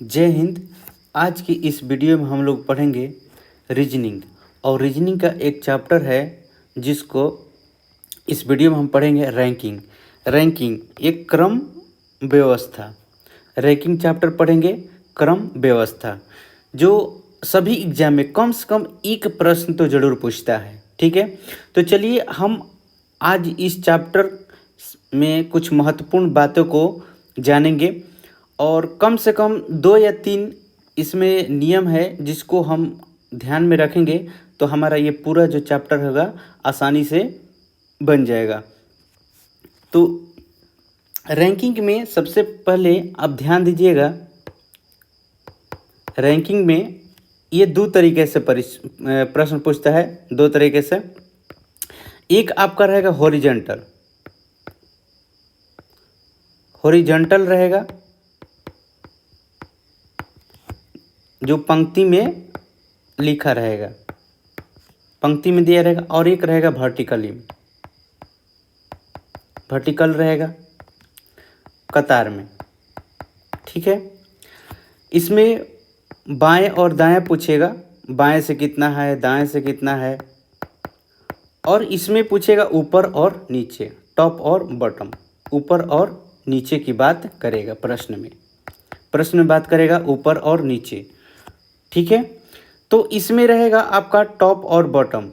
जय हिंद। आज की इस वीडियो में हम लोग पढ़ेंगे रीजनिंग। और रीजनिंग का एक चैप्टर है जिसको इस वीडियो में हम पढ़ेंगे रैंकिंग। रैंकिंग एक क्रम व्यवस्था। रैंकिंग चैप्टर पढ़ेंगे क्रम व्यवस्था, जो सभी एग्जाम में कम से कम एक प्रश्न तो जरूर पूछता है। ठीक है, तो चलिए हम आज इस चैप्टर में कुछ महत्वपूर्ण बातों को जानेंगे और कम से कम 2 या 3 इसमें नियम है जिसको हम ध्यान में रखेंगे तो हमारा ये पूरा जो चैप्टर होगा आसानी से बन जाएगा। तो रैंकिंग में सबसे पहले आप ध्यान दीजिएगा, रैंकिंग में ये 2 तरीके से प्रश्न पूछता है, 2 तरीके से। एक आपका रहेगा हॉरिजॉन्टल, हॉरिजॉन्टल रहेगा जो पंक्ति में लिखा रहेगा, पंक्ति में दिया रहेगा, और एक रहेगा वर्टिकली, वर्टिकल रहेगा कतार में। ठीक है, इसमें बाएं और दाएं पूछेगा, बाएं से कितना है, दाएं से कितना है, और इसमें पूछेगा ऊपर और नीचे, टॉप और बॉटम, ऊपर और नीचे की बात करेगा प्रश्न में बात करेगा ऊपर और नीचे। ठीक है, तो इसमें रहेगा आपका टॉप और बॉटम,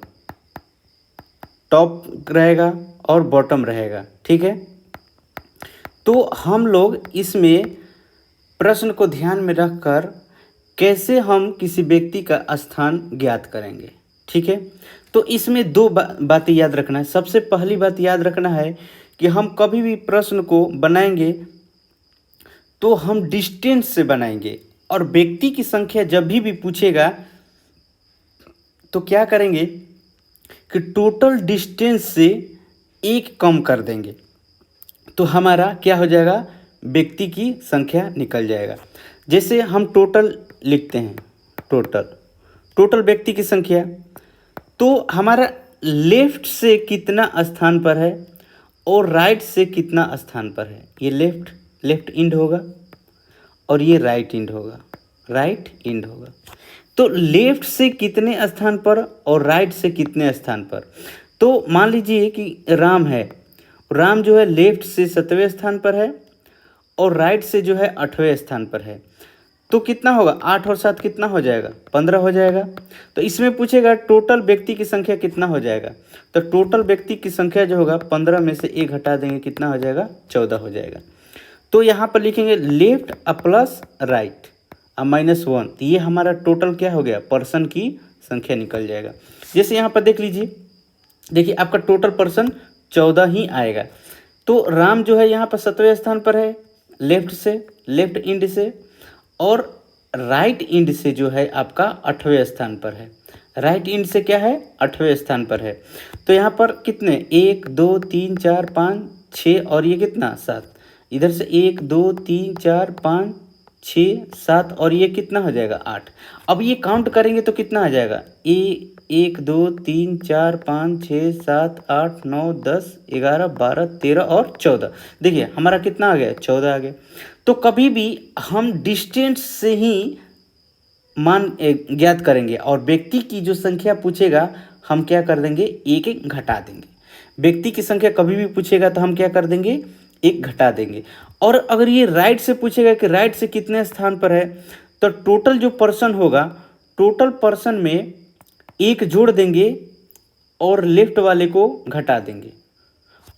टॉप रहेगा और बॉटम रहेगा। ठीक है, तो हम लोग इसमें प्रश्न को ध्यान में रखकर कैसे हम किसी व्यक्ति का स्थान ज्ञात करेंगे। ठीक है, तो इसमें 2 बातें याद रखना है। सबसे पहली बात याद रखना है कि हम कभी भी प्रश्न को बनाएंगे तो हम डिस्टेंस से बनाएंगे, और व्यक्ति की संख्या जब भी पूछेगा तो क्या करेंगे कि टोटल डिस्टेंस से 1 कम कर देंगे, तो हमारा क्या हो जाएगा, व्यक्ति की संख्या निकल जाएगा। जैसे हम टोटल लिखते हैं, टोटल व्यक्ति की संख्या, तो हमारा लेफ्ट से कितना स्थान पर है और राइट से कितना स्थान पर है। ये लेफ्ट इंड होगा और ये राइट इंड होगा। तो लेफ्ट से कितने स्थान पर और राइट से कितने स्थान पर। तो मान लीजिए कि राम जो है लेफ्ट से 7वें स्थान पर है और राइट से जो है 8वें स्थान पर है। तो कितना होगा, 8 और 7 कितना हो जाएगा, 15 हो जाएगा। तो इसमें पूछेगा टोटल व्यक्ति की संख्या कितना हो जाएगा, तो टोटल व्यक्ति की संख्या जो होगा 15 में से 1 हटा देंगे, कितना हो जाएगा, 14 हो जाएगा। तो यहाँ पर लिखेंगे लेफ्ट प्लस राइट -1, तो ये हमारा टोटल क्या हो गया, पर्सन की संख्या निकल जाएगा। जैसे यहाँ पर देख लीजिए, देखिए आपका टोटल पर्सन 14 ही आएगा। तो राम जो है यहाँ पर 7वें स्थान पर है, लेफ्ट इंड से, और राइट इंड से जो है आपका 8वें स्थान पर है। राइट इंड से क्या है, 8वें स्थान पर है। तो यहाँ पर कितने, 1 2 3 4 5 6 और ये कितना, 7। इधर से 1 2 3 4 5 6 7 और ये कितना हो जाएगा, 8। अब ये काउंट करेंगे तो कितना आ जाएगा, 1 2 3 4 5 6 7 8 9 10 11 12 13 और 14। देखिए हमारा कितना आ गया, 14 आ गया। तो कभी भी हम डिस्टेंस से ही मान ज्ञात करेंगे, और व्यक्ति की जो संख्या पूछेगा हम क्या कर देंगे, 1 घटा देंगे। व्यक्ति की संख्या कभी भी पूछेगा तो हम क्या कर देंगे, 1 घटा देंगे। और अगर ये राइट से पूछेगा कि राइट से कितने स्थान पर है, तो टोटल जो पर्सन होगा, टोटल पर्सन में 1 जोड़ देंगे और लेफ्ट वाले को घटा देंगे।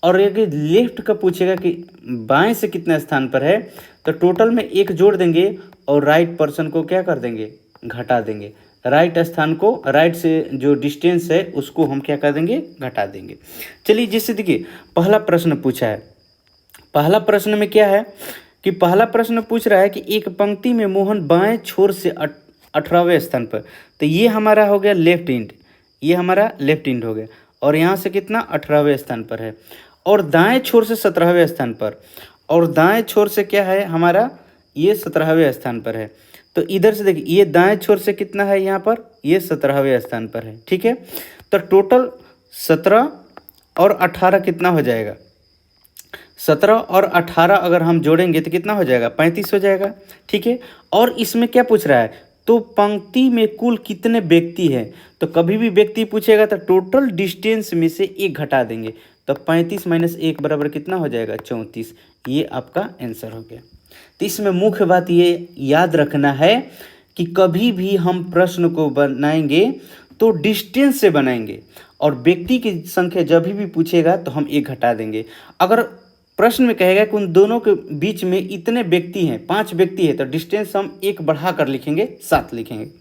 और अगर लेफ्ट का पूछेगा कि बाएं से कितना स्थान पर है, तो टोटल में 1 जोड़ देंगे और राइट पर्सन को क्या कर देंगे, घटा देंगे। राइट स्थान को, राइट से जो डिस्टेंस है उसको हम क्या कर देंगे, घटा देंगे। चलिए जैसे देखिए पहला प्रश्न पूछा है, पहला प्रश्न में क्या है कि पहला प्रश्न पूछ रहा है कि एक पंक्ति में मोहन बाएं छोर से 18वें स्थान पर, तो ये हमारा हो गया लेफ्ट इंड, ये हमारा लेफ्ट इंड हो गया, और यहाँ से कितना 18वें स्थान पर है। और दाएं छोर से 17वें स्थान पर, और दाएं छोर से क्या है हमारा, ये 17वें स्थान पर है। तो इधर से देखिए ये दाएं छोर से कितना है यहाँ पर, ये 17वें स्थान पर है। ठीक है, तो टोटल 17 और 18 कितना हो जाएगा, 17 और 18 अगर हम जोड़ेंगे तो कितना हो जाएगा, 35 हो जाएगा। ठीक है, और इसमें क्या पूछ रहा है, तो पंक्ति में कुल कितने व्यक्ति हैं। तो कभी भी व्यक्ति पूछेगा तो टोटल डिस्टेंस में से एक घटा देंगे, तो 35 - 1 बराबर कितना हो जाएगा, 34। ये आपका आंसर हो गया। तो इसमें मुख्य बात ये याद रखना है कि कभी भी हम प्रश्न को बनाएंगे तो डिस्टेंस से बनाएंगे, और व्यक्ति की संख्या जब भी पूछेगा तो हम एक घटा देंगे। अगर प्रश्न में कहेगा कि उन दोनों के बीच में इतने व्यक्ति हैं, 5 व्यक्ति है, तो डिस्टेंस हम एक बढ़ा कर लिखेंगे, 7 लिखेंगे।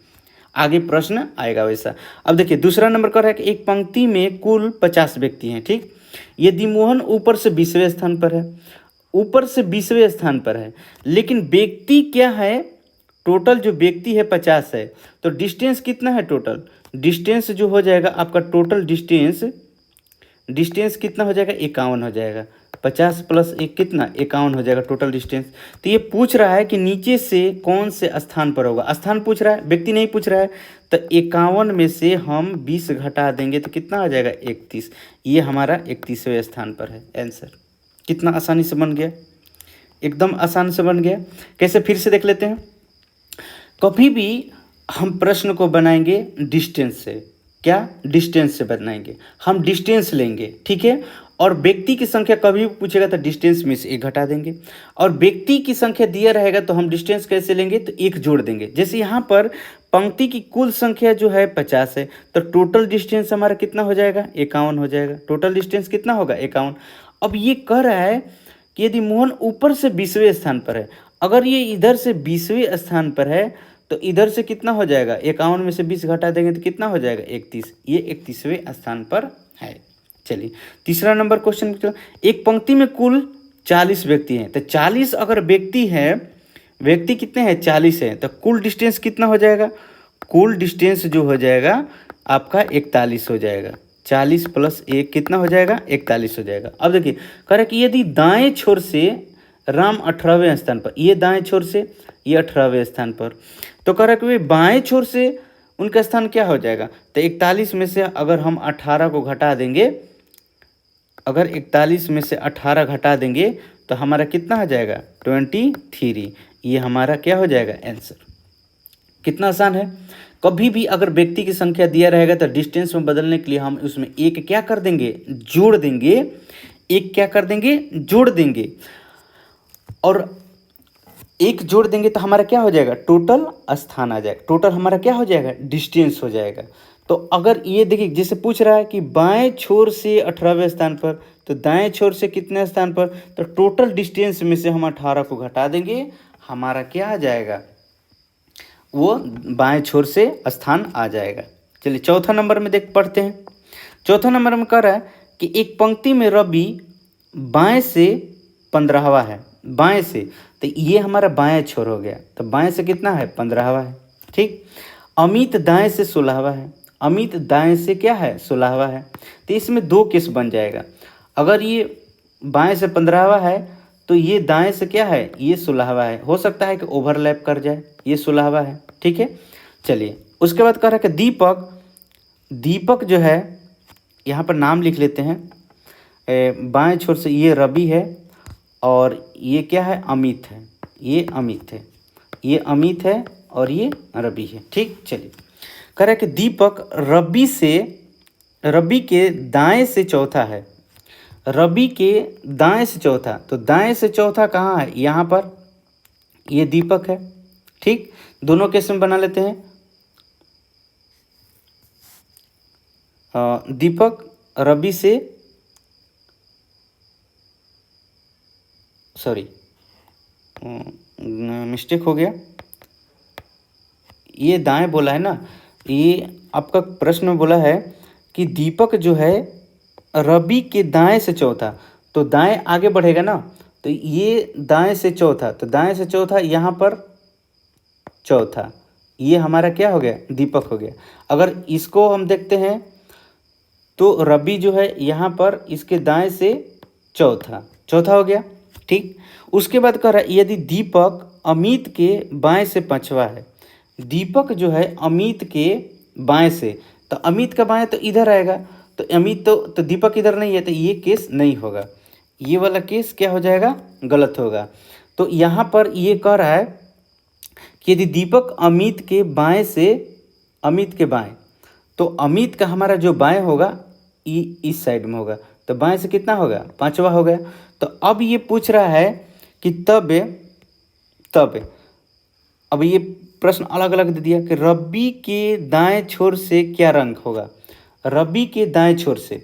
आगे प्रश्न आएगा वैसा। अब देखिए दूसरा नंबर कर रहा है कि एक पंक्ति में कुल 50 व्यक्ति हैं। ठीक, यदि मोहन ऊपर से 20वें स्थान पर है, ऊपर से 20वें स्थान पर है, लेकिन व्यक्ति क्या है, टोटल जो व्यक्ति है 50 है, तो डिस्टेंस कितना है, टोटल डिस्टेंस जो हो जाएगा आपका, टोटल डिस्टेंस कितना हो जाएगा, 51 हो जाएगा। 50 + 1 कितना, 51 हो जाएगा टोटल डिस्टेंस। तो ये पूछ रहा है कि नीचे से कौन से स्थान पर होगा, स्थान पूछ रहा है, व्यक्ति नहीं पूछ रहा है। तो 51 में से हम 20 घटा देंगे तो कितना हो जाएगा, 31। ये हमारा 31वें स्थान पर है आंसर। कितना आसानी से बन गया, एकदम आसान से बन गया। कैसे, फिर से देख लेते हैं। कभी भी हम प्रश्न को बनाएंगे डिस्टेंस से, क्या, डिस्टेंस से बनाएंगे, हम डिस्टेंस लेंगे। ठीक है, और व्यक्ति की संख्या कभी भी पूछेगा तो डिस्टेंस में से एक घटा देंगे, और व्यक्ति की संख्या दिया रहेगा तो हम डिस्टेंस कैसे लेंगे, तो एक जोड़ देंगे। जैसे यहाँ पर पंक्ति की कुल संख्या जो है 50 है, तो टोटल डिस्टेंस हमारा कितना हो जाएगा, 51 हो जाएगा। टोटल डिस्टेंस कितना होगा, 51। अब ये कह रहा है कि यदि मोहन ऊपर से 20वें स्थान पर है, अगर ये इधर से 20वें स्थान पर है तो इधर से कितना हो जाएगा, 51 में से 20 घटा देंगे तो कितना हो जाएगा, 31। ये 31वें स्थान पर है। चलिए तीसरा नंबर क्वेश्चन। एक पंक्ति में कुल 40 व्यक्ति हैं, तो 40 अगर व्यक्ति है, व्यक्ति कितने हैं, 40 हैं, तो कुल डिस्टेंस कितना हो जाएगा, कुल डिस्टेंस जो हो जाएगा आपका 41 हो जाएगा। 40 + 1 कितना हो जाएगा, 41 हो जाएगा। अब देखिए कह रहा है कि यदि दाएं छोर से राम 18वें स्थान पर, ये दाएं छोर से ये 18वें स्थान पर, तो कह रहा है कि बाएं छोर से उनका स्थान क्या हो जाएगा, तो 41 में से अगर हम 18 को घटा देंगे, अगर 41 में से 18 घटा देंगे तो हमारा कितना हो जाएगा, 23। ये हमारा क्या हो जाएगा, आंसर। कितना आसान है। कभी भी अगर व्यक्ति की संख्या दिया रहेगा तो डिस्टेंस में बदलने के लिए हम उसमें एक क्या कर देंगे, जोड़ देंगे। एक क्या कर देंगे, जोड़ देंगे, और एक जोड़ देंगे तो हमारा क्या हो जाएगा, टोटल स्थान आ जाएगा। टोटल हमारा क्या हो जाएगा, डिस्टेंस हो जाएगा। तो अगर ये देखिए जैसे पूछ रहा है कि बाएं छोर से 18वें स्थान पर, तो दाएं छोर से कितने स्थान पर, तो टोटल डिस्टेंस में से हम 18 को घटा देंगे, हमारा क्या आ जाएगा, वो बाएं छोर से स्थान आ जाएगा। चलिए चौथा नंबर में पढ़ते हैं। चौथा नंबर में कह रहा है कि एक पंक्ति में रवि बाएं से 15वां है, बाएं से, तो ये हमारा बाएं छोर हो गया, तो बाएं से कितना है, 15वां है। ठीक, अमित दाएं से 16वां है, अमित दाएं से क्या है, 16वां है। तो इसमें 2 केस बन जाएगा। अगर ये बाएं से 15वां है तो ये दाएं से क्या है, ये 16वां है। हो सकता है कि ओवरलैप कर जाए, ये 16वां है। ठीक है, चलिए उसके बाद कह रहा है कि दीपक, दीपक जो है यहाँ पर नाम लिख लेते हैं। बाएं छोर से ये रवि है और ये क्या है, अमित है, ये अमित है, ये अमित है और ये रवि है। ठीक, चलिए कह रहा है कि दीपक रवि के दाएं से चौथा है, रवि के दाएं से चौथा, तो दाएं से चौथा कहाँ है, यहाँ पर, ये दीपक है। ठीक, दोनों केस में बना लेते हैं। दीपक रवि से, सॉरी मिस्टेक हो गया, ये दाएं बोला है ना, ये आपका प्रश्न में बोला है कि दीपक जो है रवि के दाएं से चौथा, तो दाएं आगे बढ़ेगा ना, तो ये दाएं से चौथा, तो दाएं से चौथा यहाँ पर चौथा, ये हमारा क्या हो गया, दीपक हो गया। अगर इसको हम देखते हैं तो रवि जो है यहाँ पर इसके दाएं से चौथा, चौथा हो गया। ठीक, उसके बाद कह रहा है यदि दीपक अमित के बाएं से 5वां है, दीपक जो है अमित के बाएं से, तो अमित का बाएं तो इधर आएगा, तो अमित तो दीपक इधर नहीं है, तो ये केस नहीं होगा, ये वाला केस क्या हो जाएगा, गलत होगा। तो यहाँ पर ये कह रहा है कि यदि दीपक अमित के बाएं से, अमित के बाएं, तो अमित का हमारा जो बाएं होगा इस साइड में होगा, तो बाएं से कितना होगा, पांचवा हो गया। तो अब ये पूछ रहा है कि तब अब ये प्रश्न अलग अलग दे दिया कि रवि के दाएं छोर से क्या रंग होगा। रवि के दाएं छोर से,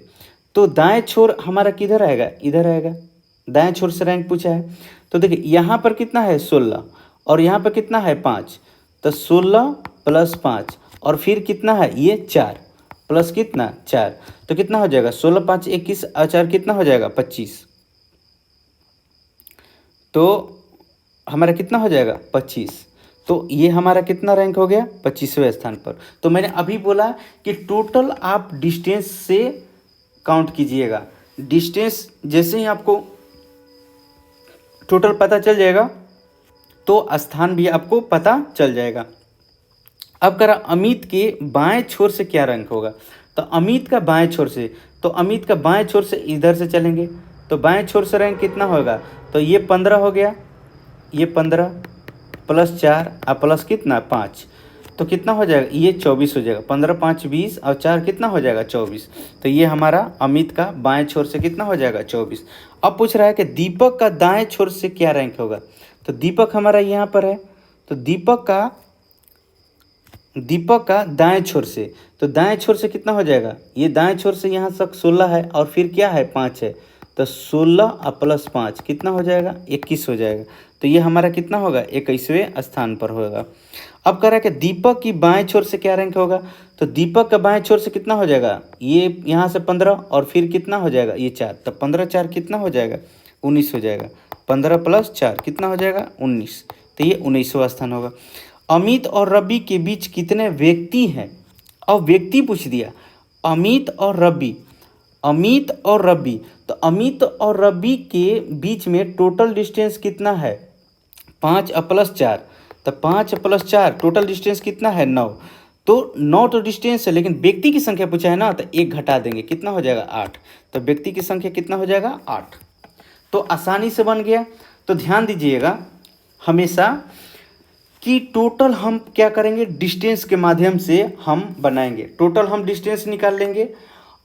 तो दाएं छोर हमारा किधर आएगा, इधर आएगा। दाएं छोर से रैंक पूछा है, तो देखिए यहाँ पर कितना है 16 और यहाँ पर कितना है 5, तो 16 + 5 और फिर कितना है ये 4 प्लस कितना 4, तो कितना हो जाएगा 16 5 21 और 4 कितना हो जाएगा 25। तो हमारा कितना हो जाएगा 25। तो ये हमारा कितना रैंक हो गया 25वें स्थान पर। तो मैंने अभी बोला कि टोटल आप डिस्टेंस से काउंट कीजिएगा। डिस्टेंस जैसे ही आपको टोटल पता चल जाएगा तो स्थान भी आपको पता चल जाएगा। अब करा अमित के बाएं छोर से क्या रैंक होगा, तो अमित का बाएं छोर से, तो अमित का बाएं छोर से इधर से चलेंगे, तो बाएं छोर से रैंक कितना होगा, तो ये 15 हो गया, ये 15 + 4 और प्लस कितना 5, तो कितना हो जाएगा ये 24 हो जाएगा। 15 5 20 और 4 कितना हो जाएगा 24। तो ये हमारा अमित का बाएं छोर से कितना हो जाएगा 24। अब पूछ रहा है कि दीपक का दाएं छोर से क्या रैंक होगा, तो दीपक हमारा यहाँ पर है, तो दीपक का दाएं छोर से, तो दाएं छोर से कितना हो जाएगा, ये दाएं छोर से यहाँ तक 16 है और फिर क्या है 5 है, तो 16 और प्लस 5 कितना हो जाएगा 21 हो जाएगा। तो ये हमारा कितना होगा 21वें स्थान पर होगा। अब कह रहा है कि दीपक की बाएं छोर से क्या रैंक होगा, तो दीपक का बाएं छोर से कितना हो जाएगा, ये यहाँ से 15 और फिर कितना हो जाएगा ये 4, तो 15 4 कितना हो जाएगा 19 हो जाएगा। 15 + 4 कितना हो जाएगा 19, तो ये 19वां स्थान होगा। अमित और रवि के बीच कितने व्यक्ति हैं, अब व्यक्ति पूछ दिया, अमित और रवि, तो अमित और रवि के बीच में टोटल डिस्टेंस कितना है 5 + 4, तो 5 + 4 टोटल डिस्टेंस कितना है 9, तो 9 तो डिस्टेंस है, लेकिन व्यक्ति की संख्या पूछा है ना, तो 1 घटा देंगे कितना हो जाएगा 8, तो व्यक्ति की संख्या कितना हो जाएगा 8। तो आसानी से बन गया। तो ध्यान दीजिएगा हमेशा कि टोटल हम क्या करेंगे, डिस्टेंस के माध्यम से हम बनाएंगे। टोटल हम डिस्टेंस निकाल लेंगे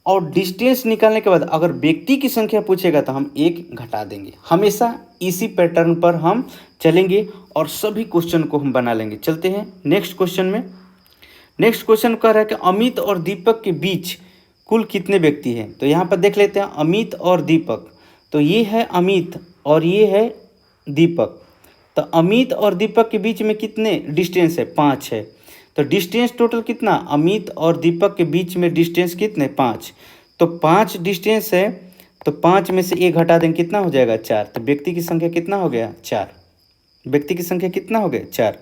और डिस्टेंस निकालने के बाद अगर व्यक्ति की संख्या पूछेगा तो हम 1 घटा देंगे। हमेशा इसी पैटर्न पर हम चलेंगे और सभी क्वेश्चन को हम बना लेंगे। चलते हैं नेक्स्ट क्वेश्चन में। नेक्स्ट क्वेश्चन कह रहा है कि अमित और दीपक के बीच कुल कितने व्यक्ति हैं, तो यहाँ पर देख लेते हैं अमित और दीपक, तो ये है अमित और ये है दीपक, तो अमित और दीपक के बीच में कितने डिस्टेंस है 5 है, तो डिस्टेंस टोटल कितना, अमित और दीपक के बीच में डिस्टेंस कितने 5, तो 5 डिस्टेंस है, तो 5 में से 1 घटा देंगे कितना हो जाएगा 4, तो व्यक्ति की संख्या कितना हो गया 4, व्यक्ति की संख्या कितना हो गया 4।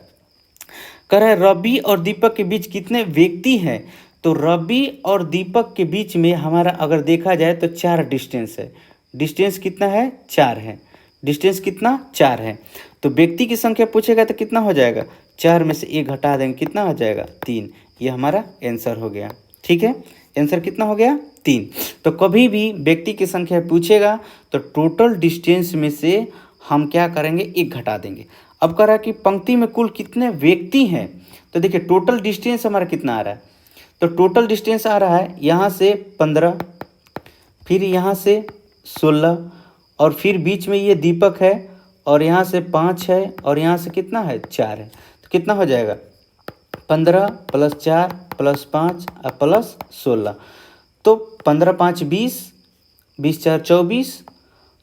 कह रहा है रवि और दीपक के बीच कितने व्यक्ति हैं, तो रवि और दीपक के बीच में हमारा अगर देखा जाए तो 4 डिस्टेंस है, डिस्टेंस कितना है 4 है, डिस्टेंस कितना 4 है, तो व्यक्ति की संख्या पूछेगा तो कितना हो जाएगा 4 में से 1 घटा देंगे कितना हो जाएगा 3, ये हमारा आंसर हो गया। ठीक है, आंसर कितना हो गया 3। तो कभी भी व्यक्ति की संख्या पूछेगा तो टोटल डिस्टेंस में से हम क्या करेंगे 1 घटा देंगे। अब कह रहा है कि पंक्ति में कुल कितने व्यक्ति हैं, तो देखिए टोटल डिस्टेंस हमारा कितना आ रहा है, तो टोटल डिस्टेंस आ रहा है यहाँ से 15, फिर यहाँ से 16 और फिर बीच में ये दीपक है और यहाँ से 5 है और यहाँ से कितना है 4 है, तो कितना हो जाएगा 15 + 4 + 5 और +16, तो 15 5 20, 20 4 24,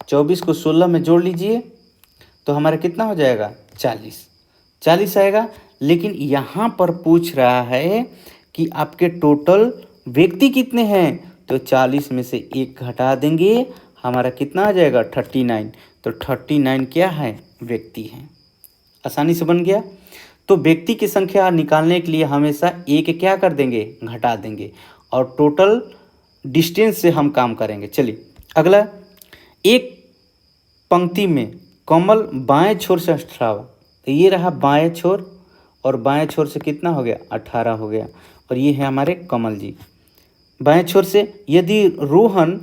24 को 16 में जोड़ लीजिए तो हमारा कितना हो जाएगा 40 आएगा। लेकिन यहाँ पर पूछ रहा है कि आपके टोटल व्यक्ति कितने हैं, तो 40 में से 1 घटा देंगे हमारा कितना आ जाएगा 39, तो 39 क्या है व्यक्ति हैं। आसानी से बन गया। तो व्यक्ति की संख्या निकालने के लिए हमेशा 1 क्या कर देंगे घटा देंगे और टोटल डिस्टेंस से हम काम करेंगे। चलिए अगला, एक पंक्ति में कमल बाएं छोर से 18, तो ये रहा बाएं छोर और बाएं छोर से कितना हो गया 18 हो गया, और ये है हमारे कमल जी बाएं छोर से। यदि रोहन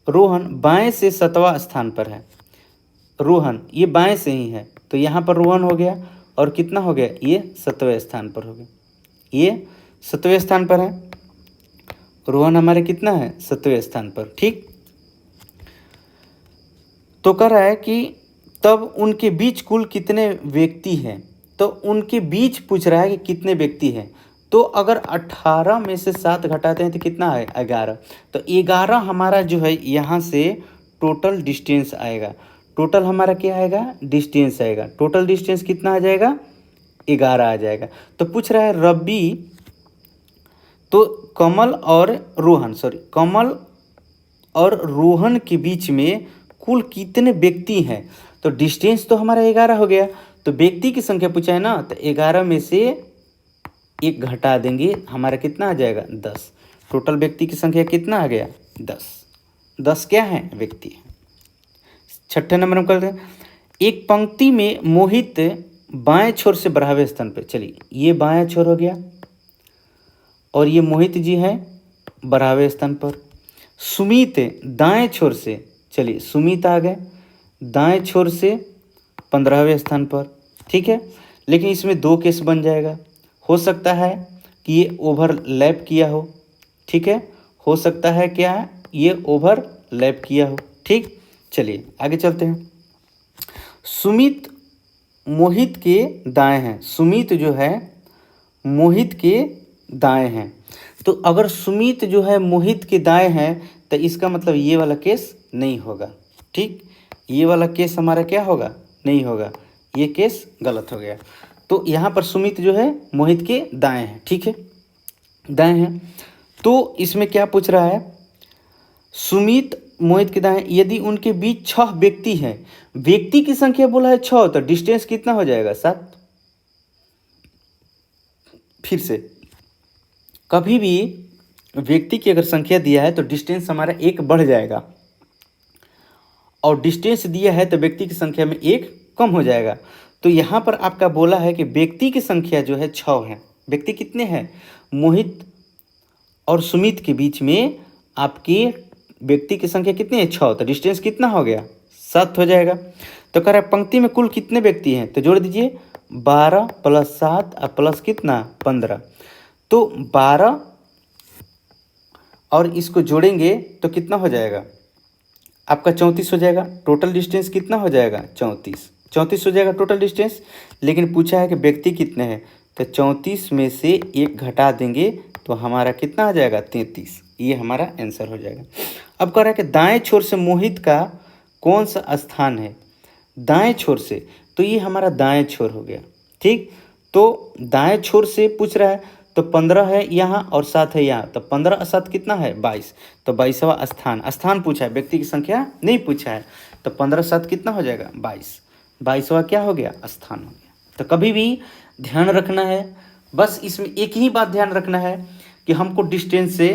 रोहन बाएं से 7वां स्थान पर है। रोहन ये बाएं से ही है, तो यहाँ पर रोहन हो गया और कितना हो गया, ये 7वें स्थान पर हो गया, ये 7वें स्थान पर है। रोहन हमारे कितना है, 7वें स्थान पर। ठीक, तो कह रहा है कि तब उनके बीच कुल कितने व्यक्ति हैं, तो उनके बीच पूछ रहा है कि कितने व्यक्ति हैं। तो अगर 18 में से 7 घटाते हैं तो कितना है, 11। तो 11 हमारा जो है यहाँ से टोटल डिस्टेंस आएगा। टोटल हमारा क्या आएगा, डिस्टेंस आएगा। टोटल डिस्टेंस कितना आ जाएगा, 11 आ जाएगा। तो पूछ रहा है रवि, तो कमल और रोहन के बीच में कुल कितने व्यक्ति हैं। तो डिस्टेंस तो हमारा 11 हो गया, तो व्यक्ति की संख्या पूछा है ना, तो 11 में से 1 घटा देंगे, हमारा कितना आ जाएगा, 10। टोटल व्यक्ति की संख्या कितना आ गया, 10। 10 क्या है, व्यक्ति है। 6ठे नंबर हम करते हैं, एक पंक्ति में मोहित बाएं छोर से 12वें स्थान पर। चलिए, ये बाएं छोर हो गया और ये मोहित जी हैं 12वें स्थान पर। सुमित दाएं छोर से, चलिए सुमित आ गए दाएं छोर से 15वें स्थान पर। ठीक है, लेकिन इसमें 2 केस बन जाएगा। हो सकता है कि ये ओवरलैप किया हो, ठीक है, हो सकता है क्या है, ये ओवरलैप किया हो। ठीक, चलिए आगे चलते हैं। सुमित मोहित के दाएं हैं, सुमित जो है मोहित के दाएं हैं। तो अगर सुमित जो है मोहित के दाएं हैं तो इसका मतलब ये वाला केस नहीं होगा। ठीक, ये वाला केस हमारा क्या होगा, नहीं होगा, ये केस गलत हो गया। तो यहाँ पर सुमित जो है मोहित के दाएं हैं। ठीक है, दाएं हैं। तो इसमें क्या पूछ रहा है, सुमित मोहित के दाएं यदि उनके बीच 6 व्यक्ति हैं, व्यक्ति की संख्या बोला है 6, तो डिस्टेंस कितना हो जाएगा, 7। फिर से कभी भी व्यक्ति की अगर संख्या दिया है तो डिस्टेंस हमारा 1 बढ़ जाएगा, और डिस्टेंस दिया है तो व्यक्ति की संख्या में 1 कम हो जाएगा। तो यहाँ पर आपका बोला है कि व्यक्ति की संख्या जो है 6 है। व्यक्ति कितने हैं, मोहित और सुमित के बीच में आपकी व्यक्ति की संख्या कितनी है, 6, तो डिस्टेंस कितना हो गया, 7 हो जाएगा। तो कह रहा है पंक्ति में कुल कितने व्यक्ति हैं, तो जोड़ दीजिए 12 + 7 और प्लस कितना, 15। तो 12 और इसको जोड़ेंगे तो कितना हो जाएगा, आपका 34 हो जाएगा। टोटल डिस्टेंस कितना हो जाएगा, 34 हो जाएगा टोटल डिस्टेंस। लेकिन पूछा है कि व्यक्ति कितने हैं, तो 34 में से 1 घटा देंगे तो हमारा कितना आ जाएगा, 33। ये हमारा आंसर हो जाएगा। अब कह रहा है कि दाएं छोर से मोहित का कौन सा स्थान है, दाएं छोर से, तो ये हमारा दाएं छोर हो गया। ठीक, तो दाएं छोर से पूछ रहा है, तो 15 है यहाँ और 7 है यहाँ, तो 15 और 7 कितना है, 22। तो 22वां स्थान पूछा है, व्यक्ति की संख्या नहीं पूछा है। तो 15 7 कितना हो जाएगा, 22। 22वां क्या हो गया, स्थान हो गया। तो कभी भी ध्यान रखना है, बस इसमें एक ही बात ध्यान रखना है कि हमको डिस्टेंस से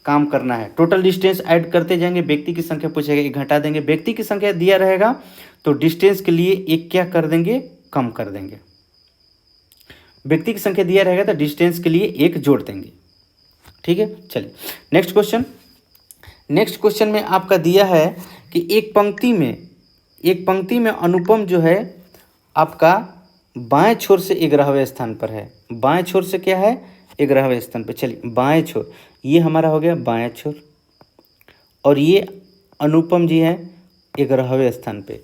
काम करना है। टोटल डिस्टेंस ऐड करते जाएंगे, व्यक्ति की संख्या पूछेगा 1 घटा देंगे, व्यक्ति की संख्या दिया रहेगा तो डिस्टेंस के लिए 1 क्या कर देंगे, कम कर देंगे। व्यक्ति की संख्या दिया रहेगा तो डिस्टेंस के लिए 1 जोड़ देंगे। ठीक है, चलिए नेक्स्ट क्वेश्चन में आपका दिया है कि एक पंक्ति में अनुपम जो है आपका बाएं छोर से 11वें स्थान पर है। बाएं छोर से क्या है, 11वें स्थान पर। चलिए बाएं छोर, ये हमारा हो गया बाएं छोर, और ये अनुपम जी हैं 11वें स्थान पे।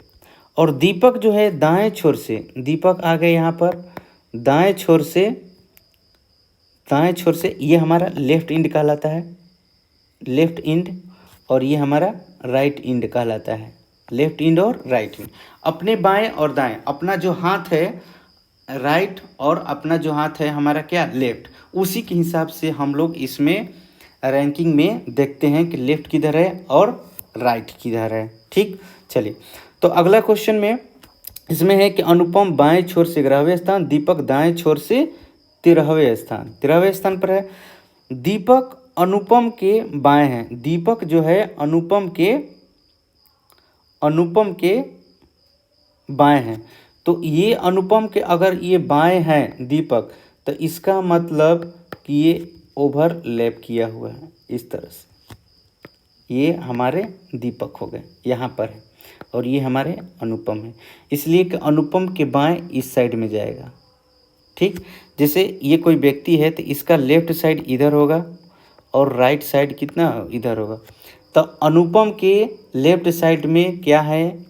और दीपक जो है दाएं छोर से, दीपक आ गए यहाँ पर दाएं छोर से ये हमारा लेफ्ट इंड कहलाता है, लेफ्ट इंड, और ये हमारा राइट इंड कहलाता है। लेफ्ट इंड और राइट इंड, अपने बाएं और दाएं, अपना जो हाथ है राइट और अपना जो हाथ है हमारा क्या, लेफ्ट, उसी के हिसाब से हम लोग इसमें रैंकिंग में देखते हैं कि लेफ्ट किधर है और राइट किधर है। ठीक, चलिए तो अगला क्वेश्चन में इसमें है कि अनुपम बाएं छोर से 11वें स्थान, दीपक दाएं छोर से 13वें स्थान पर है। दीपक अनुपम के बाएं हैं, दीपक जो है अनुपम के बाएं हैं। तो ये अनुपम के अगर ये बाएं हैं दीपक, तो इसका मतलब कि ये ओवरलैप किया हुआ है इस तरह से। ये हमारे दीपक हो गए, यहाँ पर है, और ये हमारे अनुपम है, इसलिए कि अनुपम के बाएं इस साइड में जाएगा। ठीक, जैसे ये कोई व्यक्ति है तो इसका लेफ्ट साइड इधर होगा और राइट साइड कितना इधर होगा, तो अनुपम के लेफ्ट साइड में क्या है,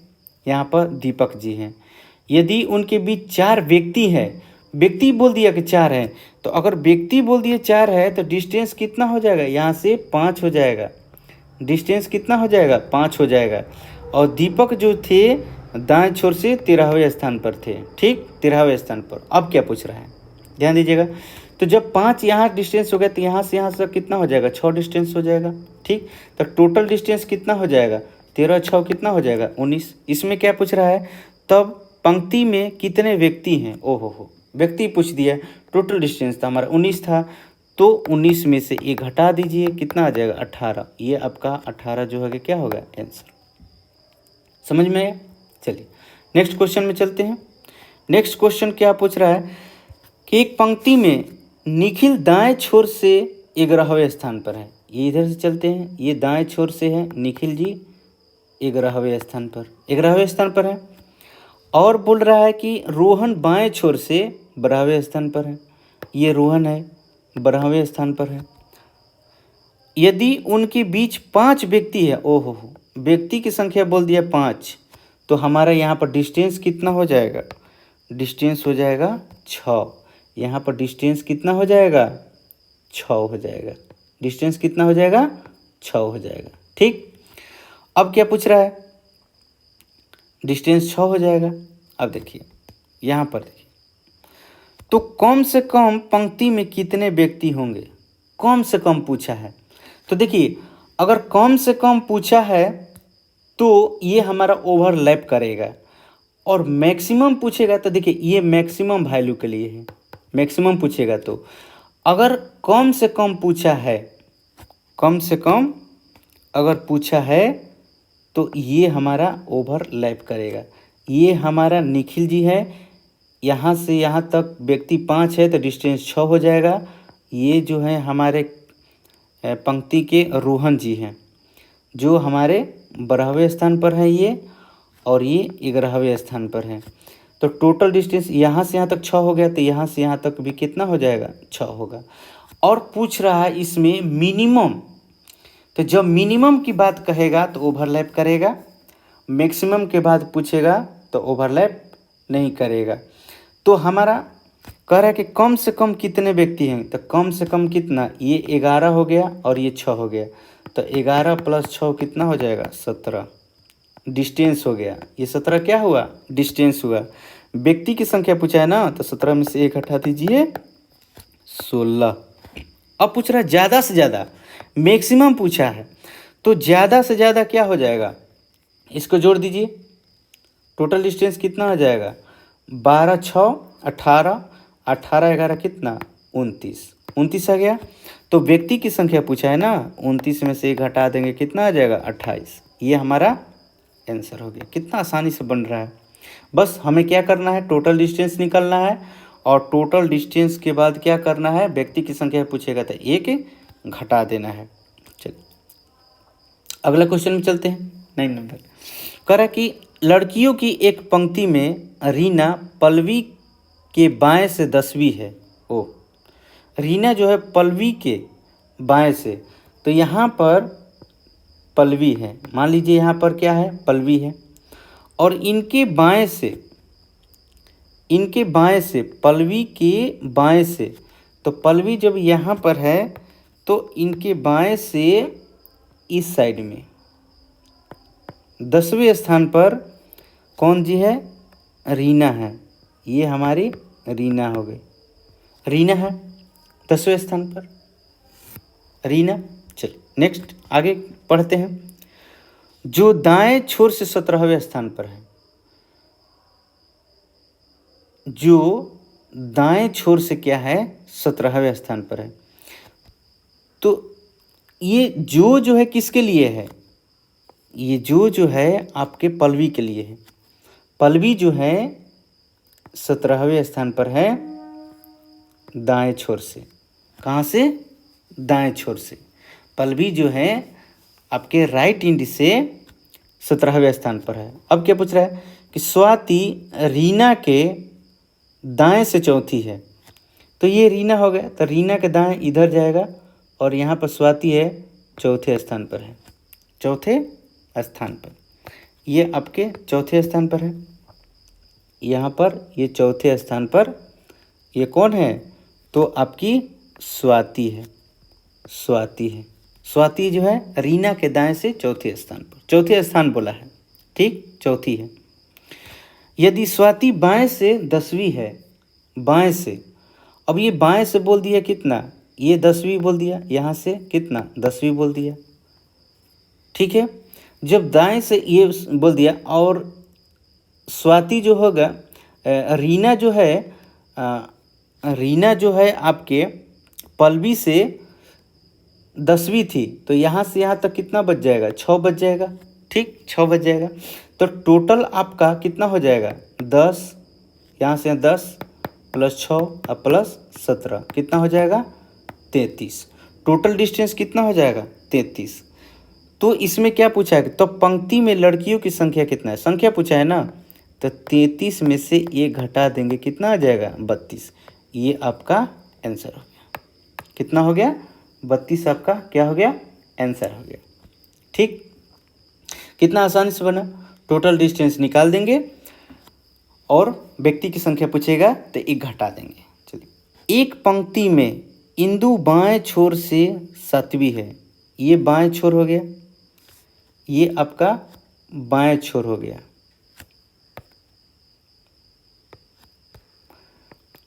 यहाँ पर दीपक जी हैं। यदि उनके बीच 4 व्यक्ति हैं, व्यक्ति बोल दिया कि 4 है, तो अगर व्यक्ति बोल दिए 4 है तो डिस्टेंस कितना हो जाएगा, यहाँ से 5 हो जाएगा, डिस्टेंस कितना हो जाएगा, 5 हो जाएगा। और दीपक जो थे दाएं छोर से 13वें स्थान पर थे। ठीक, 13वें स्थान पर। अब क्या पूछ रहा है, ध्यान दीजिएगा। तो जब 5 यहाँ डिस्टेंस हो गया तो यहाँ से कितना हो जाएगा, 6 डिस्टेंस हो जाएगा। ठीक, तो टोटल डिस्टेंस कितना हो जाएगा, 13 6 कितना हो जाएगा, 19। इसमें क्या पूछ रहा है, तब पंक्ति में कितने व्यक्ति हैं। ओहो हो, व्यक्ति पूछ दिया, टोटल डिस्टेंस था हमारा 19 था, तो 19 में से ये घटा दीजिए, कितना आ जाएगा, 18। ये आपका 18 जो है क्या होगा, आंसर। समझ में आया। चलिए नेक्स्ट क्वेश्चन में चलते हैं। नेक्स्ट क्वेश्चन क्या पूछ रहा है कि एक पंक्ति में निखिल दाएं छोर से 11वें स्थान पर है। ये इधर से चलते हैं, ये दाएं छोर से है, निखिल जी 11वें स्थान पर, 11वें स्थान पर है। और बोल रहा है कि रोहन बाएं छोर से 12वें स्थान पर है, ये रोहन है 12वें स्थान पर है। यदि उनके बीच 5 व्यक्ति है, ओहो हो, व्यक्ति की संख्या बोल दिया 5, तो हमारा यहाँ पर डिस्टेंस कितना हो जाएगा, डिस्टेंस हो जाएगा 6। यहाँ पर डिस्टेंस कितना हो जाएगा, 6 हो जाएगा, डिस्टेंस कितना हो जाएगा, 6 हो जाएगा। ठीक, अब क्या पूछ रहा है, डिस्टेंस 6 हो जाएगा। अब देखिए यहाँ पर देखिए, तो कम से कम पंक्ति में कितने व्यक्ति होंगे, कम से कम पूछा है। तो देखिए अगर कम से कम पूछा है तो ये हमारा ओवरलैप करेगा, और मैक्सिमम पूछेगा तो देखिए ये मैक्सिमम वैल्यू के लिए है, मैक्सिमम पूछेगा। तो अगर कम से कम पूछा है, कम से कम अगर पूछा है तो ये हमारा ओवरलैप करेगा। ये हमारा निखिल जी है, यहाँ से यहाँ तक व्यक्ति 5 है तो डिस्टेंस 6 हो जाएगा। ये जो है हमारे पंक्ति के रोहन जी हैं, जो हमारे 12वें स्थान पर है ये, और ये 11वें स्थान पर है। तो टोटल डिस्टेंस यहाँ से यहाँ तक 6 हो गया, तो यहाँ से यहाँ तक भी कितना हो जाएगा, 6 होगा। और पूछ रहा है इसमें मिनिमम, तो जब मिनिमम की बात कहेगा तो ओवरलैप करेगा, मैक्सिमम के बाद पूछेगा तो ओवरलैप नहीं करेगा। तो हमारा कह रहा है कि कम से कम कितने व्यक्ति हैं, तो कम से कम कितना, ये 11 हो गया और ये 6 हो गया, तो 11 + 6 कितना हो जाएगा, 17 डिस्टेंस हो गया। ये 17 क्या हुआ, डिस्टेंस हुआ। व्यक्ति की संख्या पूछा है ना, तो 17 में से 1 हटा दीजिए, 16। अब पूछ रहा है ज़्यादा से ज़्यादा, मैक्सिमम पूछा है, तो ज़्यादा से ज़्यादा क्या हो जाएगा, इसको जोड़ दीजिए, टोटल डिस्टेंस कितना हो जाएगा, 12 6 18, 18 11 कितना, 29 आ गया। तो व्यक्ति की संख्या पूछा है ना, 29 में से 1 हटा देंगे, कितना आ जाएगा, 28। ये हमारा आंसर हो गया। कितना आसानी से बन रहा है। बस हमें क्या करना है, टोटल डिस्टेंस निकालना है, और टोटल डिस्टेंस के बाद क्या करना है, व्यक्ति की संख्या पूछेगा तो 1 घटा देना है। चलिए अगला क्वेश्चन में चलते हैं। 9 नंबर कह रहा है कि लड़कियों की एक पंक्ति में रीना पल्लवी के बाएं से 10वीं है। ओ, रीना जो है पल्लवी के बाएं से, तो यहाँ पर पल्लवी है, मान लीजिए यहाँ पर क्या है, पल्लवी है, और इनके बाएं से पल्लवी के बाएं से, तो पल्लवी जब यहाँ पर है तो इनके बाएं से इस साइड में 10वें स्थान पर कौन जी है, रीना है। ये हमारी रीना हो गई, रीना है 10वें स्थान पर, रीना। चलिए नेक्स्ट आगे पढ़ते हैं। जो दाएं छोर से 17वें स्थान पर है, जो दाएं छोर से क्या है, 17वें स्थान पर है। तो ये जो है किसके लिए है, ये जो है आपके पल्लवी के लिए है। पल्लवी जो है 17वें स्थान पर है दाएं छोर से, कहाँ से, दाएं छोर से। पल्लवी जो है आपके राइट इंड से 17वें स्थान पर है। अब क्या पूछ रहा है कि स्वाति रीना के दाएं से चौथी है। तो ये रीना हो गया, तो रीना के दाएं इधर जाएगा और यहाँ पर स्वाति है चौथे स्थान पर है, चौथे स्थान पर। ये आपके चौथे स्थान पर है, यहाँ पर ये चौथे स्थान पर ये कौन है, तो आपकी स्वाति है, स्वाति है। स्वाति जो है रीना के दाएं से चौथे स्थान पर, चौथे स्थान बोला है, ठीक, चौथी है। यदि स्वाति बाएं से 10वीं है, बाएं से, अब ये बाएं से बोल दिया कितना, ये 10वीं बोल दिया, यहाँ से कितना 10वीं बोल दिया, ठीक है। जब दाएं से ये बोल दिया और स्वाति जो होगा, रीना जो है, रीना जो है आपके पल्लवी से 10वीं थी, तो यहाँ से यहाँ तक कितना बच जाएगा, 6 बच जाएगा, ठीक, 6 बच जाएगा। तो टोटल आपका कितना हो जाएगा 10, यहाँ से 10 प्लस 6 और प्लस 17 कितना हो जाएगा 33। टोटल डिस्टेंस कितना हो जाएगा 33। तो इसमें क्या पूछा है, तो पंक्ति में लड़कियों की संख्या कितना है, संख्या पूछा है ना, तो 33 में से 1 घटा देंगे, कितना आ जाएगा 32। ये आपका आंसर हो गया, कितना हो गया 32, आपका क्या हो गया आंसर हो गया, ठीक। कितना आसानी से बना, टोटल डिस्टेंस निकाल देंगे और व्यक्ति की संख्या पूछेगा तो 1 घटा देंगे। चलिए, एक पंक्ति में इंदु बाएं छोर से 7वीं है, ये बाएं छोर हो गया, ये आपका बाएं छोर हो गया,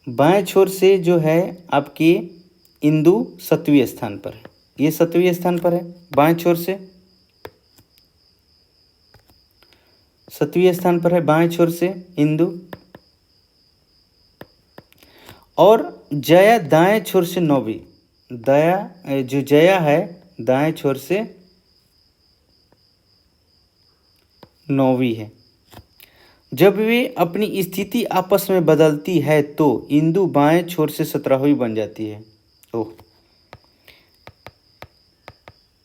बाएं छोर से जो है आपकी इंदु 7वें स्थान पर है, ये 7वें स्थान पर है, बाएं छोर से 7वें स्थान पर है, बाएं छोर से इंदु। और जया दाएं छोर से 9वीं, दया जो जया है दाएं छोर से 9वीं है। जब वे अपनी स्थिति आपस में बदलती है तो इंदु बाएं छोर से 17वीं बन जाती है। ओह,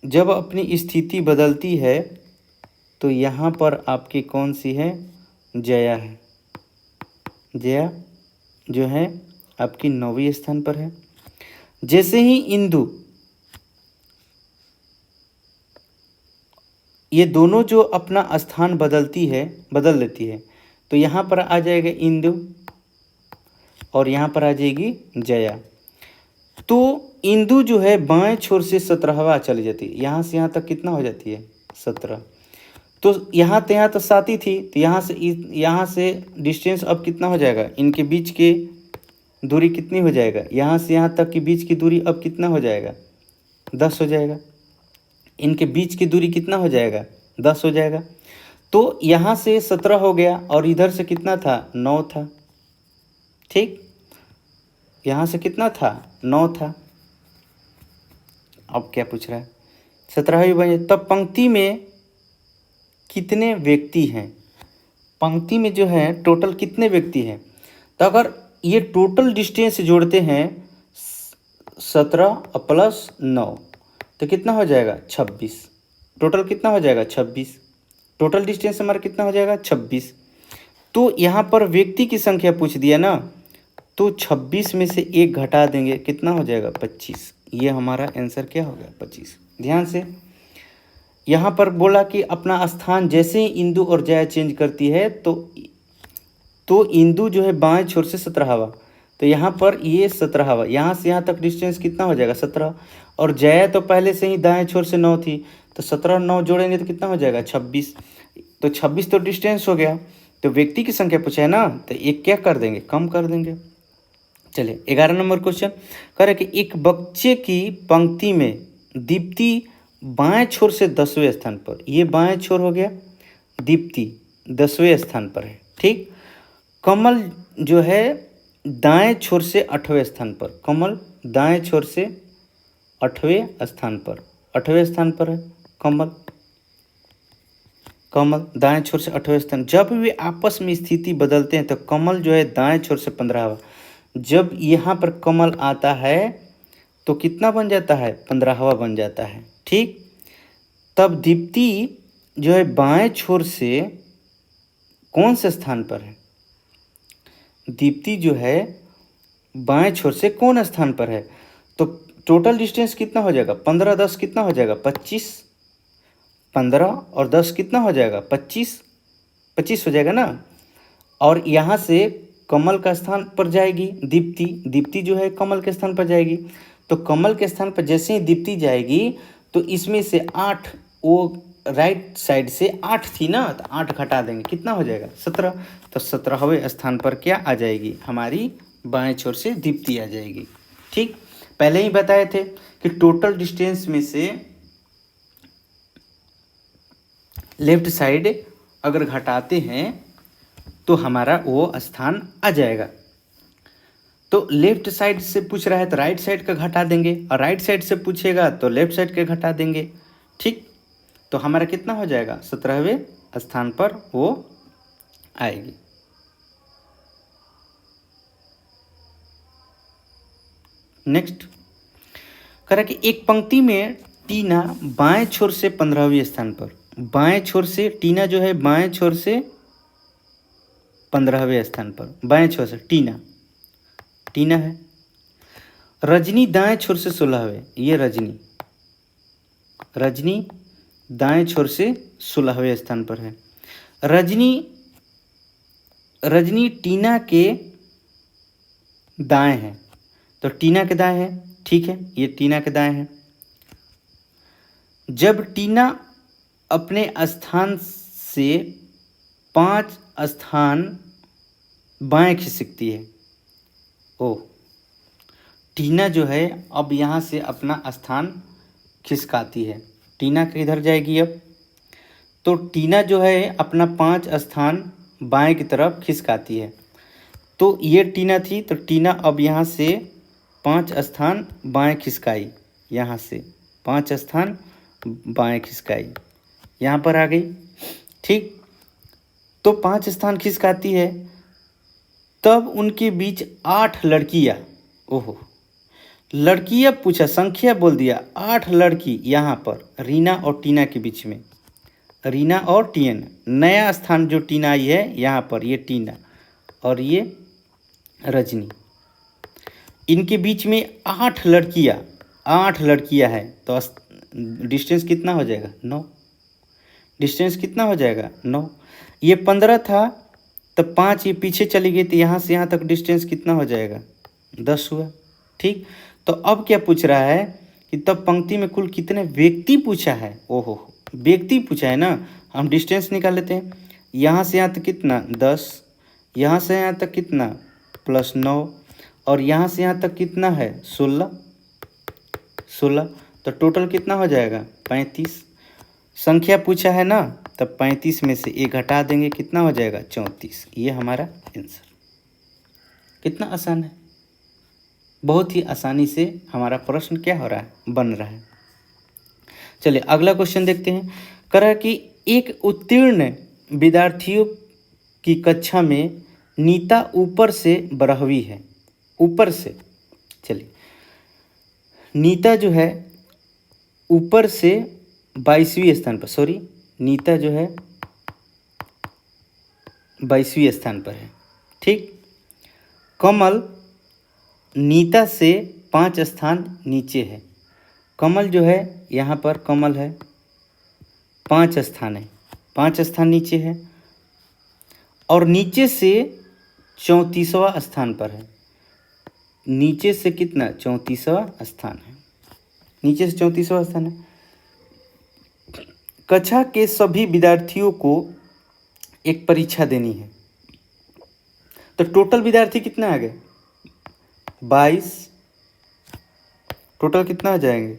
जब अपनी स्थिति बदलती है तो यहाँ पर आपकी कौन सी है, जया है, जया जो है आपकी 9वीं स्थान पर है। जैसे ही इंदु, ये दोनों जो अपना स्थान बदल लेती है, तो यहाँ पर आ जाएगा इंदु और यहाँ पर आ जाएगी जया। तो इंदु जो है बाएं छोर से 17वां चली जाती है, यहाँ से यहाँ तक कितना हो जाती है 17। तो यहाँ तो 7 ही थी, तो यहाँ से डिस्टेंस अब कितना हो जाएगा, इनके बीच के दूरी कितनी हो जाएगा, यहाँ से यहाँ तक की बीच की दूरी अब कितना हो जाएगा 10 हो जाएगा, इनके बीच की दूरी कितना हो जाएगा 10 हो जाएगा। तो यहाँ से 17 हो गया और इधर से कितना था 9 था, ठीक, यहाँ से कितना था 9 था। अब क्या पूछ रहा है 17वीं बने, तब पंक्ति में कितने व्यक्ति हैं, पंक्ति में जो है टोटल कितने व्यक्ति हैं। तो अगर ये टोटल डिस्टेंस जोड़ते हैं 17 प्लस 9 तो कितना हो जाएगा 26। टोटल कितना हो जाएगा 26, टोटल डिस्टेंस हमारा कितना हो जाएगा 26। तो यहाँ पर व्यक्ति की संख्या पूछ दिया ना, तो 26 में से 1 घटा देंगे, कितना हो जाएगा 25। ये हमारा आंसर क्या हो गया 25। ध्यान से, यहाँ पर बोला कि अपना स्थान जैसे ही इंदु और जया चेंज करती है तो इंदु जो है बाएं छोर से 17वां, तो यहाँ पर ये 17वां, यहाँ से यहाँ तक डिस्टेंस कितना हो जाएगा 17। और जया तो पहले से ही दाएं छोर से 9 थी, तो 17 9 जोड़ेंगे तो कितना हो जाएगा 26। तो 26 तो डिस्टेंस हो गया, तो व्यक्ति की संख्या पूछा है ना, तो एक क्या कर देंगे, कम कर देंगे। चलिए 11 नंबर क्वेश्चन कह रहे कि एक बच्चे की पंक्ति में दीप्ति बाएं छोर से 10वें स्थान पर, ये बाएं छोर हो गया, दीप्ति 10वें स्थान पर है, ठीक। कमल जो है दाएं छोर से 8वें स्थान पर, कमल दाएं छोर से 8वें स्थान पर, 8वें स्थान पर है कमल, कमल दाएं छोर से 8वें स्थान। जब वे आपस में स्थिति बदलते हैं तो कमल जो है दाएं छोर से 15वां, जब यहाँ पर कमल आता है तो कितना बन जाता है 15वां बन जाता है, ठीक। तब दीप्ति जो है बाएं छोर से कौन से स्थान पर है? दीप्ति जो है बाएं छोर से कौन स्थान पर है? तो टोटल डिस्टेंस कितना हो जाएगा? 15 10 कितना हो जाएगा? 25। 15 और 10 कितना हो जाएगा? 25। 25 हो जाएगा ना। और यहाँ से कमल का स्थान पर जाएगी दीप्ति। दीप्ति जो है कमल के स्थान पर जाएगी। तो कमल के स्थान पर जैसे ही दीप्ति जाएगी तो इसमें से 8, वो राइट साइड से 8 थी ना, तो 8 घटा देंगे, कितना हो जाएगा? 17। तो 17वें स्थान पर क्या आ जाएगी? हमारी बाएं छोर से दीप्ति आ जाएगी। ठीक, पहले ही बताए थे कि टोटल डिस्टेंस में से लेफ्ट साइड अगर घटाते हैं तो हमारा वो स्थान आ जाएगा। तो लेफ्ट साइड से पूछ रहा है तो राइट साइड का घटा देंगे, और राइट साइड से पूछेगा तो लेफ्ट साइड के घटा देंगे। ठीक, तो हमारा कितना हो जाएगा? 17वें स्थान पर वो आएगी। नेक्स्ट कह रहा कि एक पंक्ति में टीना बाएं छोर से 15वें स्थान पर, बाएं छोर से टीना जो है बाएं छोर से 15वें स्थान पर, बाएं छोर से टीना, टीना है। रजनी दाएं छोर से 16वें, ये रजनी, रजनी दाएं छोर से 16वें स्थान पर है। रजनी, रजनी टीना के दाएं है, तो टीना के दाएं है। ठीक है, ये टीना के दाएं है। जब टीना अपने स्थान से 5 स्थान बाएं खिसकती है, ओ टीना जो है अब यहाँ से अपना स्थान खिसकाती है। टीना किधर जाएगी अब? तो टीना जो है अपना 5 स्थान बाएं की तरफ खिसकाती है। तो ये टीना थी, तो टीना अब यहाँ से 5 स्थान बाएं खिसकाई, यहाँ से 5 स्थान बाएं खिसकाई, यहाँ पर आ गई। ठीक, तो 5 स्थान खिसकाती है, तब उनके बीच 8 लड़कियाँ, ओहो लड़कियाँ पूछा, संख्या बोल दिया, 8 लड़की यहाँ पर रीना और टीना के बीच में, रीना और टीना, नया स्थान जो टीना आई है यहाँ पर, ये टीना और ये रजनी, इनके बीच में 8 लड़कियाँ, 8 लड़कियाँ है। तो डिस्टेंस कितना हो जाएगा? 9। डिस्टेंस कितना हो जाएगा? 9। ये 15 था, तब 5 ये पीछे चली गई, तो यहाँ से यहाँ तक डिस्टेंस कितना हो जाएगा? 10 हुआ। ठीक, तो अब क्या पूछ रहा है कि तब पंक्ति में कुल कितने व्यक्ति पूछा है? ओहो, व्यक्ति पूछा है ना। हम डिस्टेंस निकाल लेते हैं। यहाँ से यहाँ तक कितना? 10। यहाँ से यहाँ तक कितना? +9। और यहाँ से यहाँ तक कितना है? 16। 16, तो टोटल कितना हो जाएगा? 35। संख्या पूछा है ना, तब 35 में से 1 घटा देंगे, कितना हो जाएगा? 34। ये हमारा आंसर। कितना आसान है, बहुत ही आसानी से हमारा प्रश्न क्या हो रहा है? बन रहा है। चलिए अगला क्वेश्चन देखते हैं। कह रहा है कि एक उत्तीर्ण विद्यार्थियों की कक्षा में नीता ऊपर से 12वीं है, ऊपर से, चलिए नीता जो है ऊपर से 22वें स्थान पर, सॉरी नीता जो है 22वें स्थान पर है। ठीक, कमल नीता से 5 स्थान नीचे है। कमल जो है यहाँ पर कमल है, 5 स्थान है, 5 स्थान नीचे है, और नीचे से 34वां स्थान पर है। नीचे से कितना? 34वां स्थान है, नीचे से 34वां स्थान है। कक्षा के सभी विद्यार्थियों को एक परीक्षा देनी है, तो टोटल विद्यार्थी कितना आ गए? 22। टोटल कितना आ जाएंगे?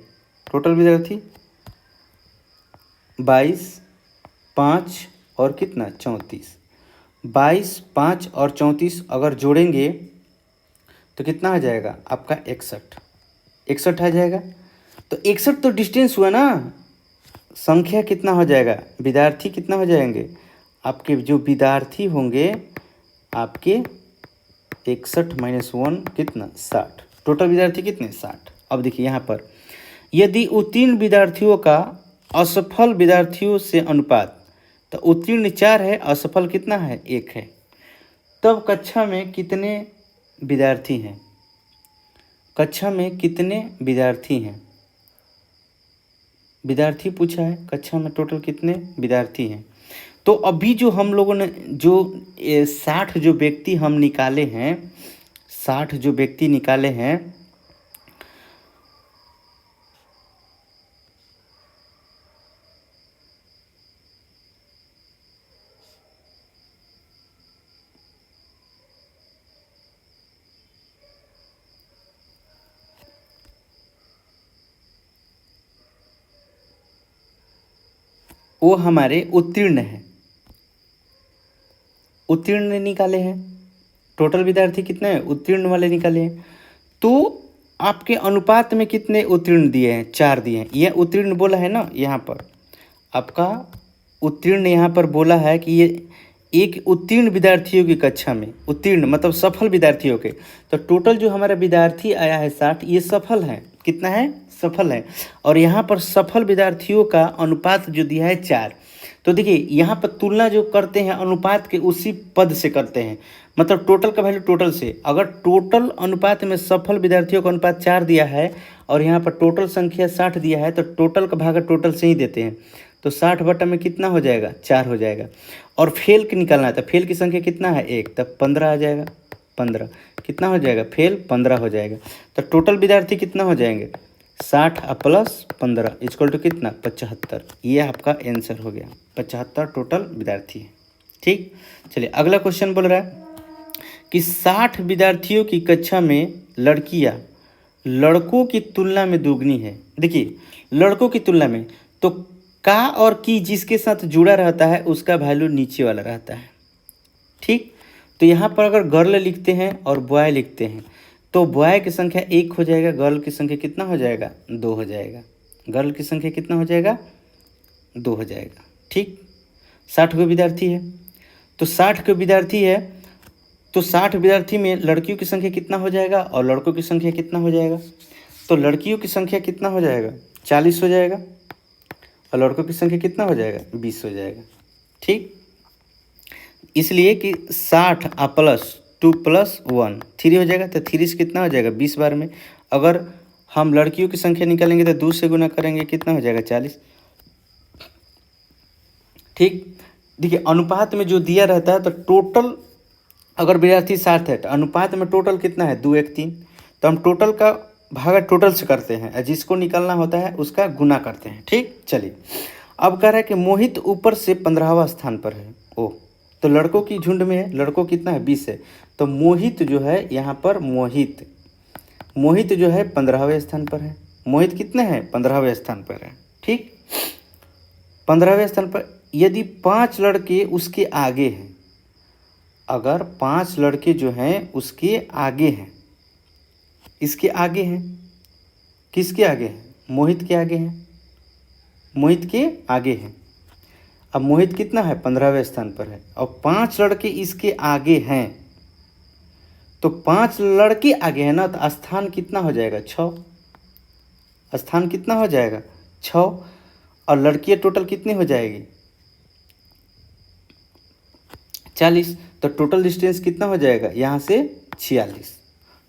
टोटल विद्यार्थी 22, 5 और कितना? 34। 22, 5 और 34 अगर जोड़ेंगे तो कितना आ जाएगा आपका? 61। 61 आ जाएगा। तो 61 तो डिस्टेंस हुआ ना, संख्या कितना हो जाएगा? विद्यार्थी कितना हो जाएंगे आपके? जो विद्यार्थी होंगे आपके 61 - 1 कितना? 60। टोटल विद्यार्थी कितने? 60। अब देखिए यहाँ पर, यदि उत्तीर्ण विद्यार्थियों का असफल विद्यार्थियों से अनुपात, तो उत्तीर्ण 4 है, असफल कितना है, 1 है। तब कक्षा में कितने विद्यार्थी हैं? कक्षा में कितने विद्यार्थी हैं? विद्यार्थी पूछा है, कक्षा में टोटल कितने विद्यार्थी हैं? तो अभी जो हम लोगों ने जो 60 जो व्यक्ति हम निकाले हैं, 60 जो व्यक्ति निकाले हैं, वो हमारे उत्तीर्ण हैं, उत्तीर्ण निकाले हैं। टोटल विद्यार्थी कितने हैं, उत्तीर्ण वाले निकाले हैं। तो आपके अनुपात में कितने उत्तीर्ण दिए हैं, 4 दिए हैं। यह उत्तीर्ण बोला है ना, यहाँ पर आपका उत्तीर्ण यहाँ पर बोला है कि ये एक उत्तीर्ण विद्यार्थियों की कक्षा में, उत्तीर्ण मतलब सफल विद्यार्थियों के। तो टोटल जो हमारा विद्यार्थी आया है 60, ये सफल है, कितना है, सफल है। और यहाँ पर सफल विद्यार्थियों का अनुपात जो दिया है 4। तो देखिए यहाँ पर तुलना जो करते हैं अनुपात के, उसी पद से करते हैं, मतलब टोटल का वैल्यू टोटल से। अगर टोटल अनुपात में सफल विद्यार्थियों का अनुपात 4 दिया है और यहाँ पर टोटल संख्या 60 दिया है, तो टोटल का भागा टोटल से ही देते हैं। तो 60 बटा में कितना हो जाएगा, 4 हो जाएगा। और फेल की निकालना है, तो फेल की संख्या कितना है, 1, तब 15 आ जाएगा। 15 कितना हो जाएगा, फेल 15 हो जाएगा। तो टोटल विद्यार्थी कितना हो जाएंगे, 60 प्लस 15 इक्वल टू कितना, 75। ये आपका आंसर हो गया, 75 टोटल विद्यार्थी है। ठीक, चलिए अगला क्वेश्चन बोल रहा है कि 60 विद्यार्थियों की कक्षा में लड़कियां लड़कों की तुलना में दुगनी है। देखिए लड़कों की तुलना में, तो का और की जिसके साथ जुड़ा रहता है उसका वैल्यू नीचे वाला रहता है। ठीक, तो यहाँ पर अगर गर्ल लिखते हैं और बॉय लिखते हैं, तो बॉय की संख्या 1 हो जाएगा, गर्ल की संख्या कितना हो जाएगा, 2 हो जाएगा। गर्ल की संख्या कितना हो जाएगा, 2 हो जाएगा। ठीक, 60 को विद्यार्थी है, तो 60 के विद्यार्थी है, तो 60 विद्यार्थी में लड़कियों की संख्या कितना हो जाएगा और लड़कों की संख्या कितना हो जाएगा। तो लड़कियों की संख्या कितना हो जाएगा, 40 हो जाएगा, और लड़कों की संख्या कितना हो जाएगा, 20 हो जाएगा। ठीक, इसलिए कि 60 प्लस 2 प्लस 1 3 हो जाएगा। तो 3 से कितना हो जाएगा, 20 बार में। अगर हम लड़कियों की संख्या निकालेंगे तो 2 से गुना करेंगे, कितना हो जाएगा, 40। ठीक, देखिए अनुपात में जो दिया रहता है, तो टोटल अगर विद्यार्थी 60 है तो अनुपात में टोटल कितना है, 2 1 3। तो हम टोटल का भागा टोटल से करते हैं, जिसको निकालना होता है उसका गुना करते हैं। ठीक, चलिए अब कह रहा है कि मोहित ऊपर से 15वां स्थान पर है। ओ, तो लड़कों की झुंड में है, लड़कों कितना है, 20 है। तो मोहित जो है यहाँ पर, मोहित जो है 15वें स्थान पर है। मोहित कितने हैं, 15वें स्थान पर है। ठीक, 15वें स्थान पर। यदि 5 लड़के उसके आगे हैं, अगर 5 लड़के जो हैं उसके आगे हैं, इसके आगे हैं, किसके आगे हैं, मोहित के आगे हैं, मोहित के आगे हैं। अब मोहित कितना है, 15वें स्थान पर है, और 5 लड़के इसके आगे हैं। तो 5 लड़के आगे हैं ना, तो स्थान कितना हो जाएगा, 6। स्थान कितना हो जाएगा, 6। और लड़कियां टोटल कितनी हो जाएगी, 40। तो टोटल डिस्टेंस कितना हो जाएगा, यहाँ से 46।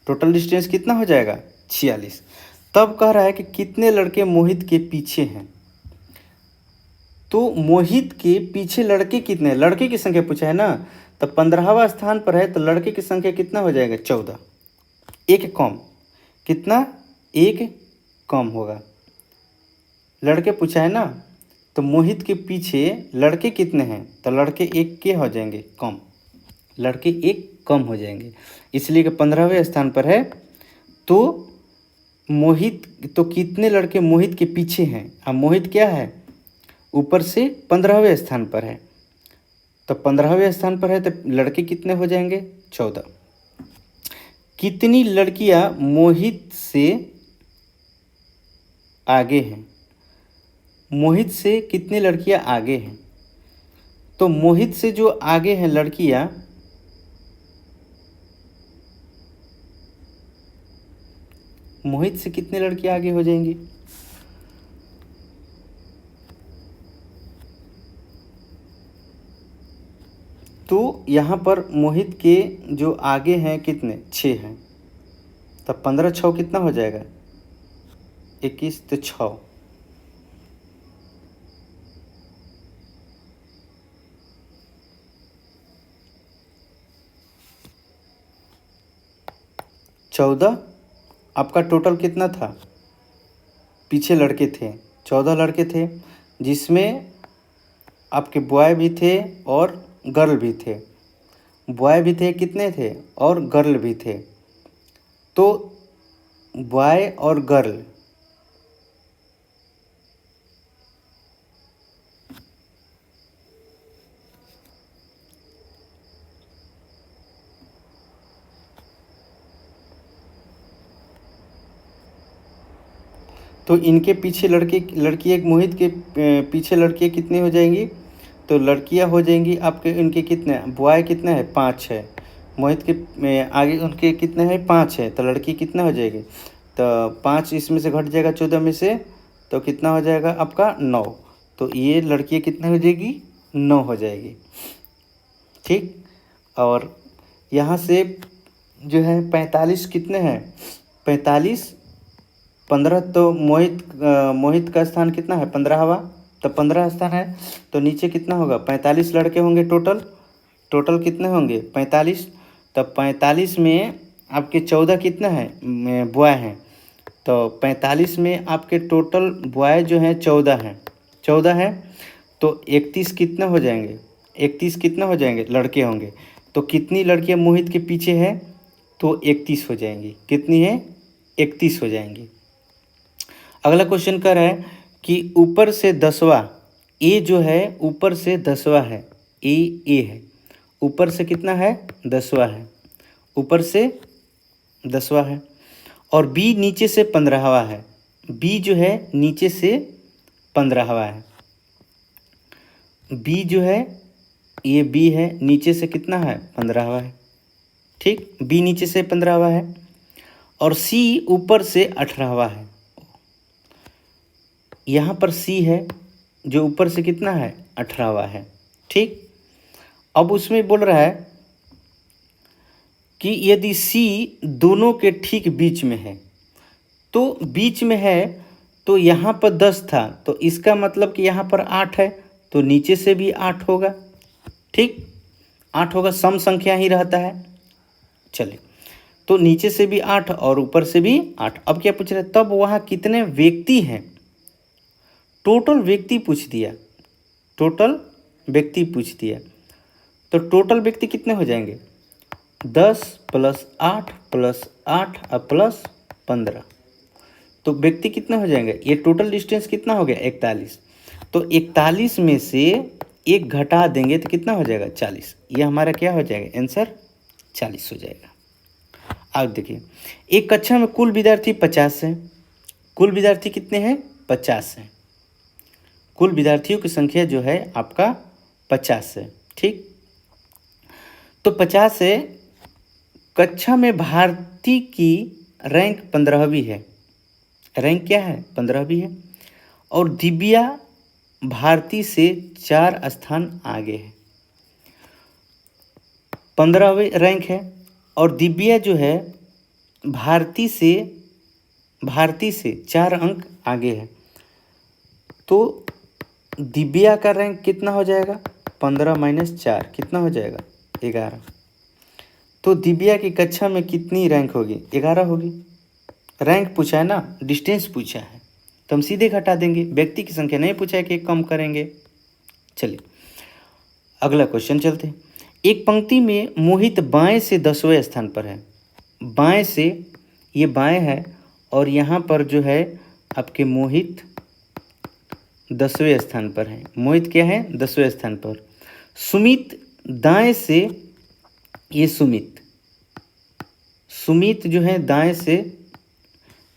टोटल डिस्टेंस कितना हो जाएगा, 46। तब कह रहा है कि कितने लड़के मोहित के पीछे हैं। तो मोहित के पीछे लड़के कितने, लड़के की संख्या पूछा है ना, तो 15वां स्थान पर है, तो लड़के की संख्या कितना हो जाएगा, 14। एक कम, कितना, एक कम होगा। लड़के पूछा है ना, तो मोहित के पीछे लड़के कितने हैं, तो लड़के एक के हो जाएंगे कम, लड़के एक कम हो जाएंगे, इसलिए कि 15वें स्थान पर है। तो मोहित, तो कितने लड़के मोहित के पीछे हैं, अब मोहित क्या है, ऊपर से 15वें स्थान पर है, तो 15वें स्थान पर है, तो लड़के कितने हो जाएंगे, 14। कितनी लड़कियां मोहित से आगे हैं, मोहित से कितनी लड़कियां आगे हैं। तो मोहित से जो आगे हैं लड़कियां, मोहित से कितनी लड़कियां आगे हो जाएंगी, तो यहाँ पर मोहित के जो आगे हैं कितने 6 हैं, तब 15 6 कितना हो जाएगा 21, तो 6। चौदह आपका टोटल कितना था, पीछे लड़के थे 14 लड़के थे, जिसमें आपके बॉय भी थे और गर्ल भी थे। बॉय भी थे कितने थे और गर्ल भी थे, तो बॉय और गर्ल तो इनके पीछे लड़की एक मोहित के पीछे लड़कियाँ कितनी हो जाएंगी, तो लड़कियां हो जाएंगी आपके, इनके कितने बॉय कितने हैं 5 है, मोहित के आगे उनके कितने हैं 5 है, तो लड़की कितना हो जाएगी, तो 5 इसमें से घट जाएगा 14 में से, तो कितना हो जाएगा आपका 9, तो ये लड़की कितने हो जाएगी 9 हो जाएगी। ठीक, और यहाँ से जो है 45 कितने हैं 45, 15 तो मोहित का स्थान कितना है 15वां, तो 15 स्थान है, तो नीचे कितना होगा 45 लड़के होंगे टोटल कितने होंगे 45, तब 45 में आपके 14 कितना है बॉय हैं, तो 45 में आपके टोटल बॉय जो हैं 14 है, तो 31 कितने हो जाएंगे 31 कितने हो जाएंगे लड़के होंगे, तो कितनी लड़कियां मोहित के पीछे हैं, तो 31 हो जाएंगी, कितनी है 31 हो जाएंगी। अगला क्वेश्चन कर रहा है कि ऊपर से 10वां ए जो है ऊपर से 10वां है, ए है ऊपर से कितना है 10वां है, ऊपर से 10वां है, और बी नीचे से 15वां है, बी जो है नीचे से 15वां है, बी जो है ये बी है नीचे से कितना है 15वां है। ठीक, बी नीचे से 15वां है, और सी ऊपर से 18वां है, यहाँ पर सी है जो ऊपर से कितना है 18वां है। ठीक, अब उसमें बोल रहा है कि यदि सी दोनों के ठीक बीच में है, तो बीच में है तो यहाँ पर 10 था, तो इसका मतलब कि यहाँ पर 8 है, तो नीचे से भी 8 होगा। ठीक, 8 होगा, सम संख्या ही रहता है। चलिए, तो नीचे से भी 8 और ऊपर से भी 8। अब क्या पूछ रहे हैं, तब वहाँ कितने व्यक्ति हैं, टोटल व्यक्ति पूछ दिया, टोटल व्यक्ति पूछ दिया, तो टोटल व्यक्ति कितने हो जाएंगे 10 + 8 + 8 प्लस 15, तो व्यक्ति कितने हो जाएंगे, ये टोटल डिस्टेंस कितना हो गया 41, तो 41 में से एक घटा देंगे तो कितना हो जाएगा 40, ये हमारा क्या हो जाएगा आंसर 40 हो जाएगा। अब देखिए, एक कक्षा में कुल विद्यार्थी 50 हैं, कुल विद्यार्थी कितने हैं 50 हैं, कुल विद्यार्थियों की संख्या जो है आपका 50 है। ठीक, तो 50 से कक्षा में भारती की रैंक 15वीं है, रैंक क्या है 15वीं है, और दिव्या भारती से 4 स्थान आगे है, 15वीं रैंक है, और दिव्या जो है भारती से 4 अंक आगे है, तो दिव्या का रैंक कितना हो जाएगा 15 - 4 कितना हो जाएगा 11, तो दिव्या की कक्षा में कितनी रैंक होगी 11 होगी। रैंक पूछा है ना, डिस्टेंस पूछा है, तो हम सीधे घटा देंगे, व्यक्ति की संख्या नहीं पूछा है कि कम करेंगे। चलिए अगला क्वेश्चन चलते हैं। एक पंक्ति में मोहित बाएं से 10वें स्थान पर है, बाएं से, ये बाएं है, और यहाँ पर जो है आपके मोहित 10वें स्थान पर है, मोहित क्या है 10वें स्थान पर, सुमित दाएं से, ये सुमित जो है दाएं से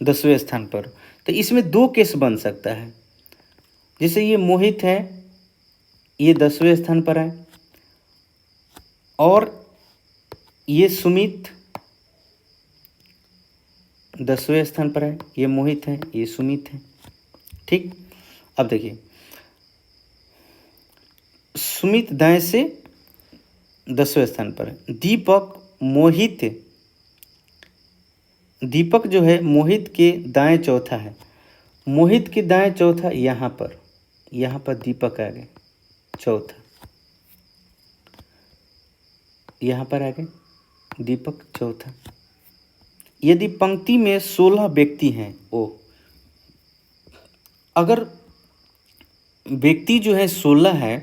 10वें स्थान पर, तो इसमें 2 केस बन सकता है, जैसे ये मोहित है ये 10वें स्थान पर है, और ये सुमित 10वें स्थान पर है, ये मोहित है ये सुमित है। ठीक, अब देखिए, सुमित दाएं से 10वें स्थान पर है। दीपक जो है मोहित के दाएं चौथा है। मोहित के दाएं चौथा यहाँ पर दीपक आ गए चौथा, यहाँ पर आ गए दीपक चौथा। यदि पंक्ति में 16 व्यक्ति हैं, अगर व्यक्ति जो है 16 है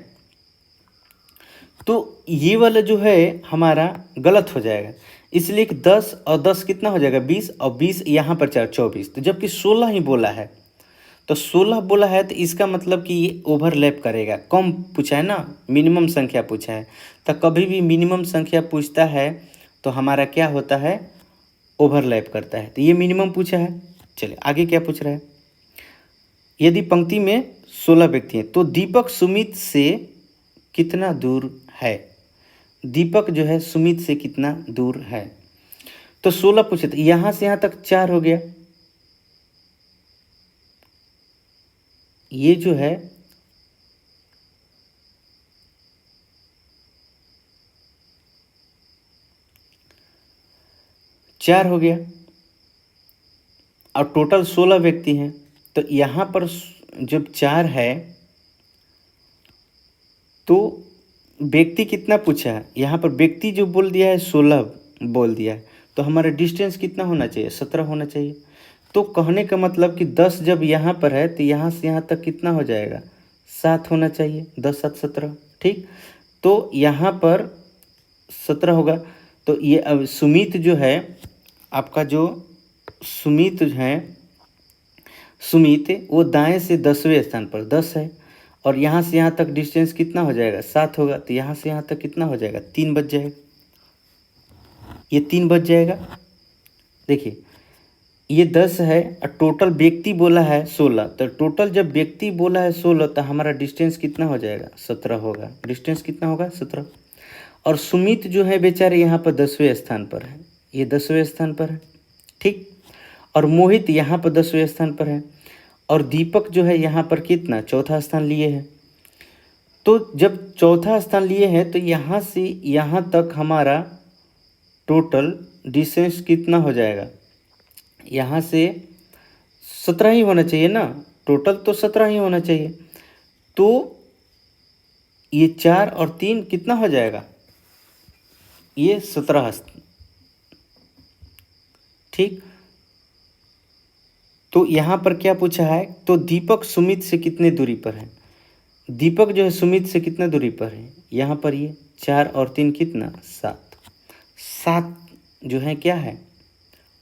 तो ये वाला जो है हमारा गलत हो जाएगा, इसलिए कि 10 और 10 कितना हो जाएगा 20, और 20 यहाँ पर 4 24, तो जबकि 16 ही बोला है, तो 16 बोला है तो इसका मतलब कि ये ओवरलैप करेगा। कम पूछा है ना, मिनिमम संख्या पूछा है, तो कभी भी मिनिमम संख्या पूछता है तो हमारा क्या होता है, ओवरलैप करता है। तो ये मिनिमम पूछा है। चलिए आगे क्या पूछ रहा है। यदि पंक्ति में 16 व्यक्ति हैं तो दीपक सुमित से कितना दूर है। दीपक जो है सुमित से कितना दूर है, तो 16 पूछे, तो यहाँ से यहाँ तक 4 हो गया। ये जो है चार हो गया, और टोटल 16 व्यक्ति हैं, तो यहाँ पर जब 4 है तो व्यक्ति कितना पूछा है, यहाँ पर व्यक्ति जो बोल दिया है 16 बोल दिया है, तो हमारा डिस्टेंस कितना होना चाहिए, 17 होना चाहिए। तो कहने का मतलब कि 10 जब यहाँ पर है तो यहाँ से यहाँ तक कितना हो जाएगा, 7 होना चाहिए, 10 7 17, ठीक। तो यहाँ पर 17 होगा। तो ये अब सुमित जो है आपका, जो सुमित है, सुमित वो दाएं से 10वें स्थान पर 10 है, और यहाँ से यहाँ तक डिस्टेंस कितना हो जाएगा, 7 होगा, तो यहाँ से यहाँ तक कितना हो जाएगा, 3 बच जाएगा, ये 3 बच जाएगा। देखिए ये 10 है और टोटल व्यक्ति बोला है 16, तो टोटल जब व्यक्ति बोला है 16 तो हमारा डिस्टेंस कितना हो जाएगा, 17 होगा। डिस्टेंस कितना होगा, 17। और सुमित जो है बेचारे यहाँ पर 10वें स्थान पर है, ये 10वें स्थान पर है, ठीक। और मोहित यहाँ पर 10वें स्थान पर है, और दीपक जो है यहाँ पर कितना, चौथा स्थान लिए है। तो जब चौथा स्थान लिए हैं तो यहाँ से यहाँ तक हमारा टोटल डिस्टेंस कितना हो जाएगा, यहाँ से 17 ही होना चाहिए ना, टोटल तो 17 ही होना चाहिए। तो ये 4 और 3 कितना हो जाएगा, ये 17, ठीक। तो यहाँ पर क्या पूछा है, तो दीपक सुमित से कितने दूरी पर है। दीपक जो है सुमित से कितना दूरी पर है, यहाँ पर ये 4 और 3 कितना, 7। 7 जो है क्या है,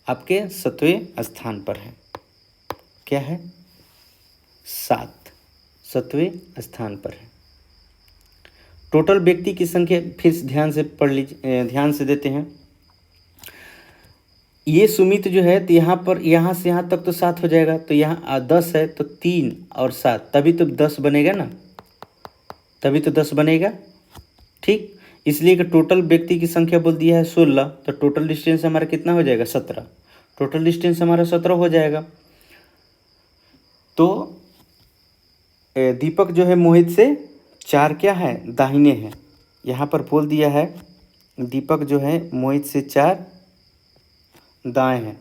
आपके 7वें स्थान पर है। क्या है, 7 7वें स्थान पर है। टोटल व्यक्ति की संख्या फिर ध्यान से पढ़ लीजिए, ध्यान से देते हैं। ये सुमित जो है तो यहाँ पर यहाँ से यहाँ तक तो 7 हो जाएगा, तो यहाँ 10 है तो 3 और 7, तभी तो 10 बनेगा ना, तभी तो 10 बनेगा, ठीक। इसलिए कि टोटल व्यक्ति की संख्या बोल दिया है 16, तो टोटल डिस्टेंस हमारा कितना हो जाएगा, 17। टोटल डिस्टेंस हमारा 17 हो जाएगा। तो दीपक जो है मोहित से 4 क्या है, दाहिने हैं। यहाँ पर बोल दिया है दीपक जो है मोहित से 4 दाएं हैं,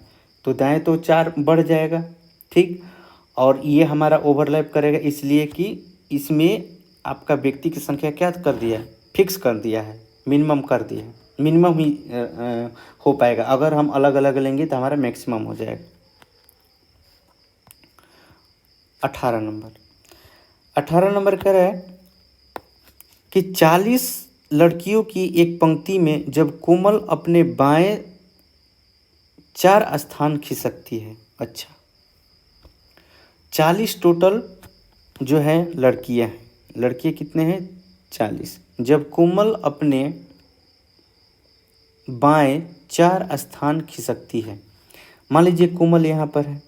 तो दाएं तो 4 बढ़ जाएगा, ठीक। और ये हमारा ओवरलैप करेगा, इसलिए कि इसमें आपका व्यक्ति की संख्या क्या कर दिया है, फिक्स कर दिया है, मिनिमम कर दिया है। मिनिमम ही हो पाएगा, अगर हम अलग अलग लेंगे तो हमारा मैक्सिमम हो जाएगा। 18 नंबर कह रहा है कि 40 लड़कियों की एक पंक्ति में जब कोमल अपने बाएं 4 स्थान खिसकती है। अच्छा, 40 टोटल जो है लड़कियां हैं, लड़कियां कितने हैं, 40। जब कोमल अपने बाएं 4 स्थान खिसकती है, मान लीजिए कोमल यहाँ पर है,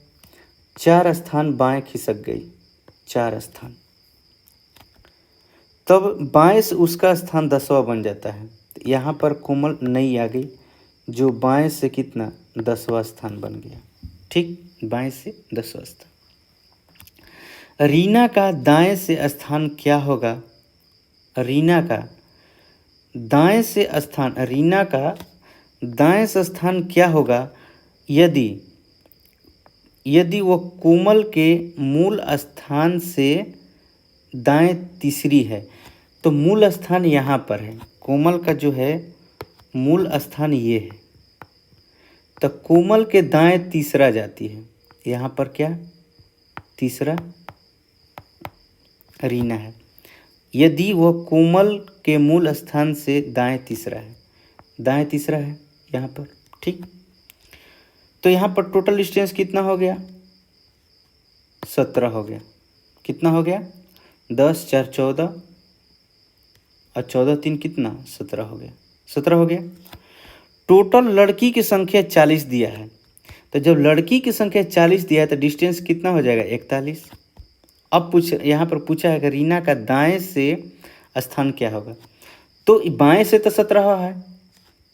4 स्थान बाएं खिसक गई, 4 स्थान, तब बाएं से उसका स्थान 10वां बन जाता है। तो यहाँ पर कोमल नई आ गई, जो बाएं से कितना, 10वां स्थान बन गया, ठीक। बाएं से 10वां स्थान। रीना का दाएं से स्थान क्या होगा, रीना का दाएं से स्थान, रीना का दाएं से स्थान क्या होगा यदि यदि वह कोमल के मूल स्थान से दाएं तीसरी है। तो मूल स्थान यहाँ पर है, कोमल का जो है मूल स्थान ये है, तो कोमल के दाएं तीसरा जाती है। यहाँ पर क्या तीसरा रीना है, यदि वह कोमल के मूल स्थान से दाएं तीसरा है, दाएं तीसरा है यहाँ पर। ठीक, तो यहाँ पर टोटल डिस्टेंस कितना हो गया 17 हो गया। कितना हो गया 10 4 14 और 14 3 कितना 17 हो गया। 17 हो गया। टोटल लड़की की संख्या 40 दिया है, तो जब लड़की की संख्या 40 दिया है तो डिस्टेंस कितना हो जाएगा 41। अब यहाँ पर पूछा है कि रीना का दाएं से स्थान क्या होगा, तो बाएं से तो 17 है,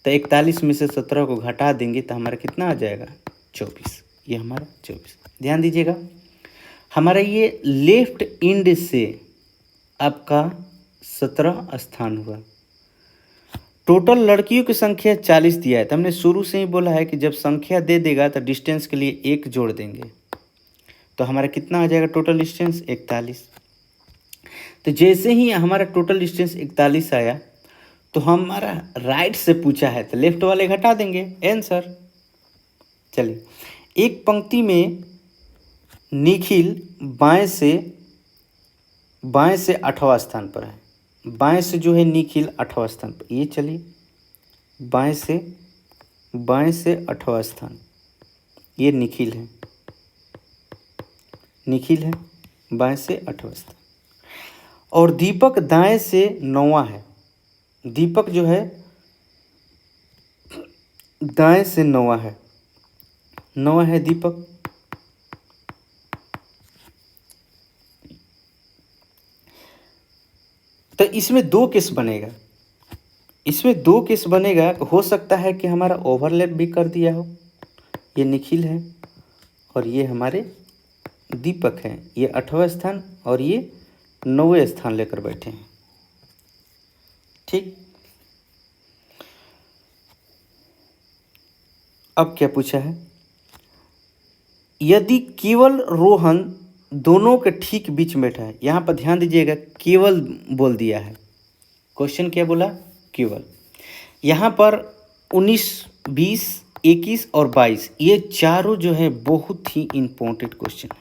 तो 41 में से 17 को घटा देंगे तो हमारा कितना आ जाएगा 24। ये हमारा 24। ध्यान दीजिएगा, हमारा ये लेफ्ट एंड से आपका 17 स्थान हुआ। टोटल लड़कियों की संख्या 40 दिया है, तो हमने शुरू से ही बोला है कि जब संख्या दे देगा तो डिस्टेंस के लिए 1 जोड़ देंगे, तो हमारा कितना आ जाएगा टोटल डिस्टेंस 41। तो जैसे ही हमारा टोटल डिस्टेंस 41 आया तो हमारा राइट से पूछा है तो लेफ्ट वाले घटा देंगे आंसर। चलिए, एक पंक्ति में निखिल बाएं से 8वां स्थान पर है। बाएं से जो है निखिल 8वां स्थान पर, ये चलिए बाएं से 8वां स्थान, ये निखिल है, निखिल है बाएं से 8वां स्थान। और दीपक दाएं से 9वां है, दीपक जो है दाएं से 9वां है, 9वां है दीपक। तो इसमें 2 केस बनेगा, इसमें 2 केस बनेगा। हो सकता है कि हमारा ओवरलैप भी कर दिया हो, ये निखिल है और ये हमारे दीपक हैं, ये 8वां स्थान और ये 9वें स्थान लेकर बैठे हैं। ठीक, अब क्या पूछा है, यदि केवल रोहन दोनों के ठीक बीच में बैठा है। यहाँ पर ध्यान दीजिएगा, केवल बोल दिया है, क्वेश्चन क्या बोला केवल। यहाँ पर 19 20 21 और 22 ये चारों जो है बहुत ही इम्पोर्टेंट क्वेश्चन है,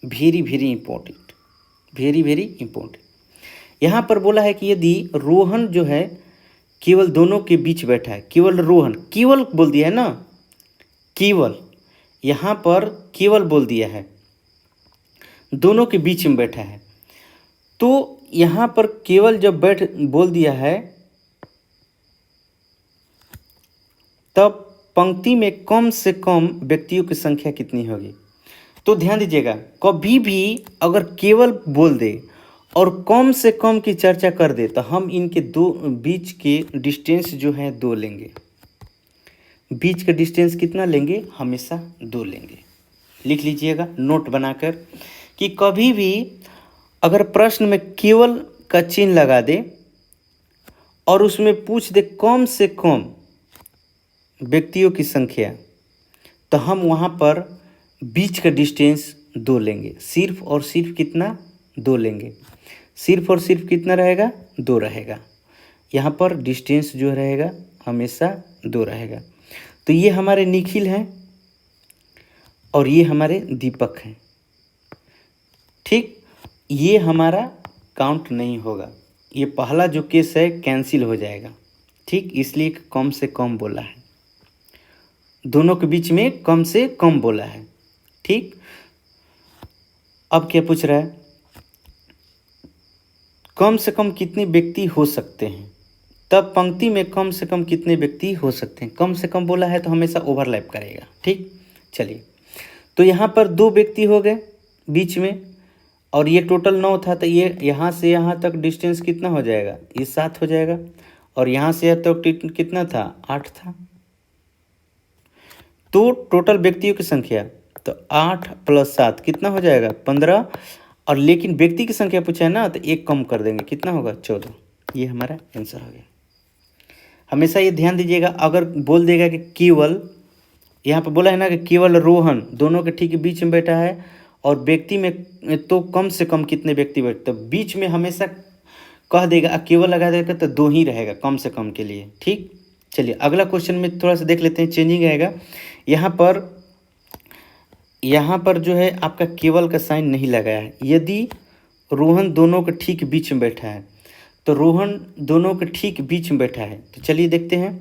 very very important, very very important. यहाँ पर बोला है कि यदि रोहन जो है केवल दोनों के बीच बैठा है, केवल रोहन, केवल बोल दिया है ना, केवल, यहाँ पर केवल बोल दिया है, दोनों के बीच में बैठा है। तो यहाँ पर केवल जब बोल दिया है तब पंक्ति में कम से कम व्यक्तियों की संख्या कितनी होगी। तो ध्यान दीजिएगा, कभी भी अगर केवल बोल दे और कम से कम की चर्चा कर दे तो हम इनके बीच के डिस्टेंस जो है 2 लेंगे। बीच का डिस्टेंस कितना लेंगे, हमेशा 2 लेंगे। लिख लीजिएगा नोट बनाकर कि कभी भी अगर प्रश्न में केवल का चिन्ह लगा दे और उसमें पूछ दे कम से कम व्यक्तियों की संख्या, तो हम वहाँ पर बीच का डिस्टेंस 2 लेंगे। सिर्फ और सिर्फ कितना 2 लेंगे, सिर्फ और सिर्फ कितना रहेगा 2 रहेगा। यहाँ पर डिस्टेंस जो रहेगा हमेशा 2 रहेगा। तो ये हमारे निखिल हैं और ये हमारे दीपक हैं। ठीक, ये हमारा काउंट नहीं होगा, ये पहला जो केस है कैंसिल हो जाएगा। ठीक, इसलिए कम से कम बोला है, दोनों के बीच में कम से कम बोला है। ठीक, अब क्या पूछ रहा है, कम से कम कितने व्यक्ति हो सकते हैं, तब पंक्ति में कम से कम कितने व्यक्ति हो सकते हैं। कम से कम बोला है तो हमेशा ओवरलैप करेगा। ठीक, चलिए, तो यहाँ पर 2 व्यक्ति हो गए बीच में और ये टोटल 9 था, तो ये यहाँ से यहाँ तक डिस्टेंस कितना हो जाएगा, ये 7 हो जाएगा। और यहाँ से यहाँ तक कितना था 8 था। तो टोटल व्यक्तियों की संख्या तो 8 + 7 कितना हो जाएगा 15। और लेकिन व्यक्ति की संख्या पूछा है ना, तो 1 कम कर देंगे, कितना होगा 14। ये हमारा आंसर हो गया। हमेशा ये ध्यान दीजिएगा, अगर बोल देगा कि केवल, यहाँ पर बोला है ना कि केवल रोहन दोनों के ठीक बीच में बैठा है, और व्यक्ति में तो कम से कम कितने व्यक्ति बैठते, तो बीच में हमेशा कह देगा, केवल लगा देगा तो दो ही रहेगा कम से कम के लिए। ठीक, चलिए अगला क्वेश्चन में थोड़ा सा देख लेते हैं, चेंजिंग आएगा। यहाँ पर जो है आपका केवल का साइन नहीं लगाया है। यदि रोहन दोनों के ठीक बीच में बैठा है, तो रोहन दोनों के ठीक बीच में बैठा है, तो चलिए देखते हैं।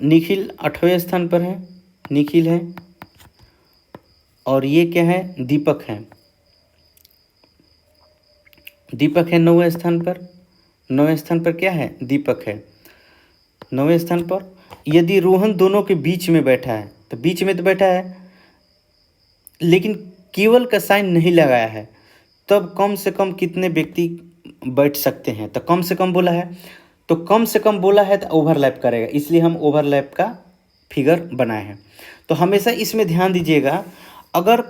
निखिल 8वें स्थान पर है, निखिल है, और ये क्या है, दीपक है। दीपक है 9वें स्थान पर। 9वें स्थान पर क्या है, दीपक है 9वें स्थान पर। यदि रोहन दोनों के बीच में बैठा है, तो बीच में तो बैठा है लेकिन केवल का साइन नहीं लगाया है, तब कम से कम कितने व्यक्ति बैठ सकते हैं, तो कम से कम बोला है, तो कम से कम बोला है तो ओवरलैप करेगा, इसलिए हम ओवरलैप का फिगर बनाए हैं। तो हमेशा इसमें ध्यान दीजिएगा, अगर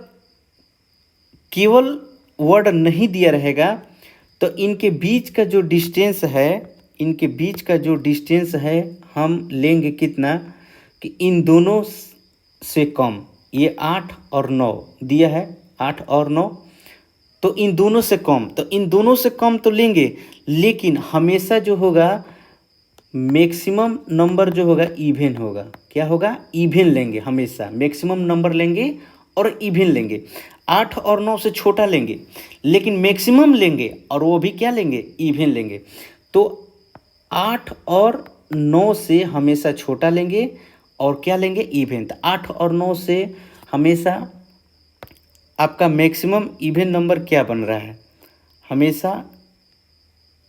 केवल वर्ड नहीं दिया रहेगा तो इनके बीच का जो डिस्टेंस है, इनके बीच का जो डिस्टेंस है हम लेंगे कितना, कि इन दोनों से कम, ये 8 और 9 दिया है, 8 और 9, तो इन दोनों से कम, तो इन दोनों से कम तो लेंगे, लेकिन हमेशा जो होगा मैक्सिमम नंबर जो होगा इवन होगा। क्या होगा, इवन लेंगे, हमेशा मैक्सिमम नंबर लेंगे और इवन लेंगे। 8 और 9 से छोटा लेंगे लेकिन मैक्सिमम लेंगे, और वो भी क्या लेंगे, इवन लेंगे। तो 8 और 9 से हमेशा छोटा लेंगे और क्या लेंगे, इवन। तो 8 और 9 से हमेशा आपका मैक्सिमम इवन नंबर क्या बन रहा है, हमेशा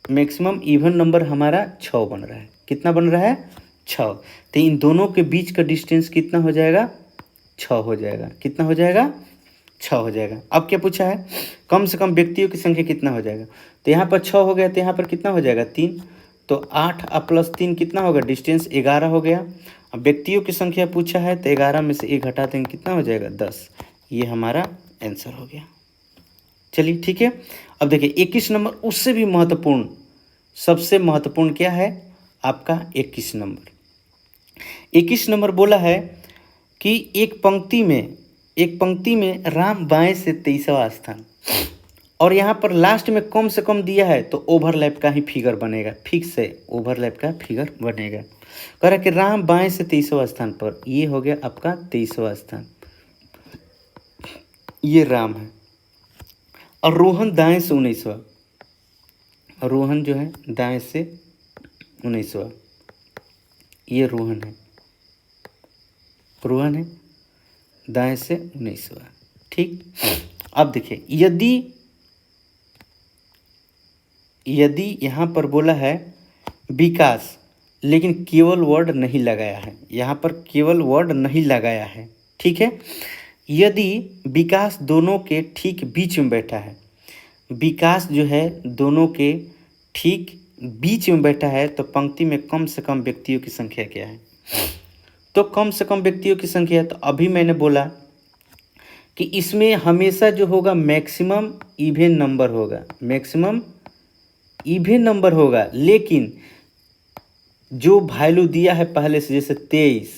मैक्सिमम इवन नंबर हमारा 6 बन रहा है। कितना बन रहा है, 6। तो इन दोनों के बीच का डिस्टेंस कितना हो जाएगा, 6 हो जाएगा। कितना हो जाएगा, 6 हो जाएगा। अब क्या पूछा है, कम से कम व्यक्तियों की संख्या कितना हो जाएगा, तो यहाँ पर 6 हो गया, तो यहाँ पर कितना हो जाएगा, 3। तो 8 प्लस 3 कितना होगा, डिस्टेंस 11 हो गया। अब व्यक्तियों की संख्या पूछा है, तो 11 में से 1 हटा देंगे, कितना हो जाएगा, 10। ये हमारा आंसर हो गया। चलिए ठीक है। अब देखिए 21 नंबर उससे भी महत्वपूर्ण, सबसे महत्वपूर्ण क्या है आपका 21 नंबर। 21 नंबर बोला है कि एक पंक्ति में राम बाएं से 23वां स्थान, और यहाँ पर लास्ट में कम से कम दिया है, तो ओवरलैप का ही फिगर बनेगा, फिक्स है, ओवरलैप का फिगर बनेगा। कह रहा है कि राम बाएं से 23वां स्थान पर, ये हो गया आपका 23वां स्थान, ये राम है, और रोहन दाएं से 19वां, रोहन जो है दाएं से 19वां, ये रोहन है, रोहन है दाएं से 19वां। ठीक, अब देखिए यदि यहाँ पर बोला है विकास, लेकिन केवल वर्ड नहीं लगाया है, यहाँ पर केवल वर्ड नहीं लगाया है। ठीक है, यदि विकास दोनों के ठीक बीच में बैठा है, विकास जो है दोनों के ठीक बीच में बैठा है, तो पंक्ति में कम से कम व्यक्तियों की संख्या क्या है, तो कम से कम व्यक्तियों की संख्या, तो अभी मैंने बोला कि इसमें हमेशा जो होगा मैक्सिमम इवन नंबर होगा, मैक्सिमम इवन नंबर होगा, लेकिन जो वैल्यू दिया है पहले से, जैसे 23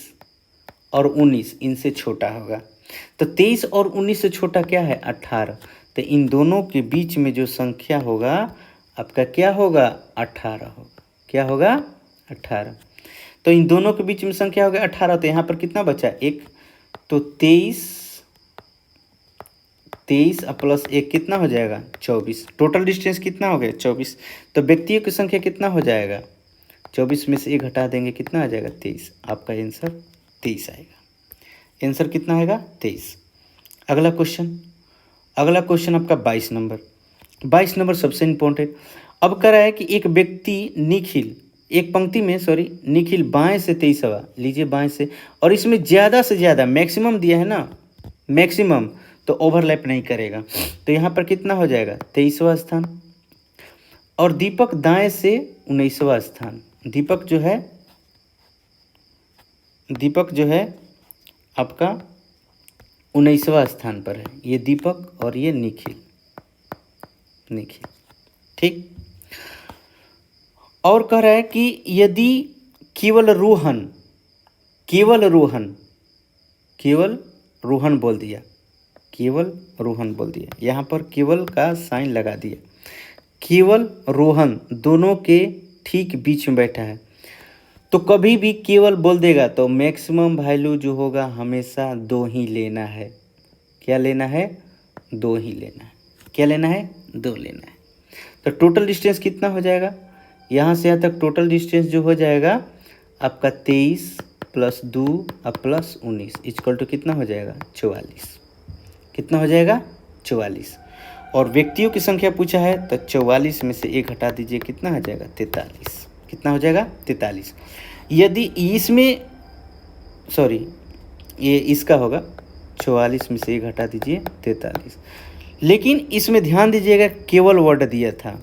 और 19, इनसे छोटा होगा। तो 23 और 19 से छोटा क्या है, 18। तो इन दोनों के बीच में जो संख्या होगा आपका क्या होगा, 18 होगा। क्या होगा, 18। तो इन दोनों के बीच में संख्या हो गया 18, तो यहाँ पर कितना बचा, 1। तो 23 प्लस 1 कितना हो जाएगा, 24। टोटल डिस्टेंस कितना हो गया, 24। तो व्यक्तियों की संख्या कितना हो जाएगा, 24 में से 1 हटा देंगे, कितना आ जाएगा, 23। आपका आंसर 23 आएगा। आंसर कितना आएगा, 23। अगला क्वेश्चन आपका 22 नंबर। 22 नंबर सबसे इम्पोर्टेंट। अब कह रहा है कि एक व्यक्ति निखिल, एक पंक्ति में निखिल बाएं से 23वां, लीजिए बाएं से, और इसमें ज़्यादा से ज़्यादा मैक्सिमम दिया है ना, मैक्सिमम, तो ओवरलैप नहीं करेगा। तो यहाँ पर कितना हो जाएगा, 23वां स्थान। और दीपक दाएं से 19वां स्थान, दीपक जो है आपका 19वां स्थान पर है, ये दीपक और ये निखिल। ठीक, और कह रहा है कि यदि केवल रोहन केवल रोहन बोल दिया, केवल रोहन बोल दिया, यहाँ पर केवल का साइन लगा दिया, केवल रोहन दोनों के ठीक बीच में बैठा है, तो कभी भी केवल बोल देगा तो मैक्सिमम वैल्यू जो होगा हमेशा 2 ही लेना है। क्या लेना है? 2 ही लेना है। क्या लेना है? 2 लेना है। तो टोटल डिस्टेंस कितना हो जाएगा? यहाँ से यहाँ तक टोटल डिस्टेंस जो हो जाएगा आपका 23 + 2 + 19 इक्वल टू कितना हो जाएगा? 44। कितना हो जाएगा? 44। और व्यक्तियों की संख्या पूछा है तो 44 में से 1 हटा दीजिए, कितना हो जाएगा? 43। कितना हो जाएगा? 43। यदि इसमें ये इसका होगा, 44 में से 1 हटा दीजिए, 43। लेकिन इसमें ध्यान दीजिएगा केवल वर्ड दिया था,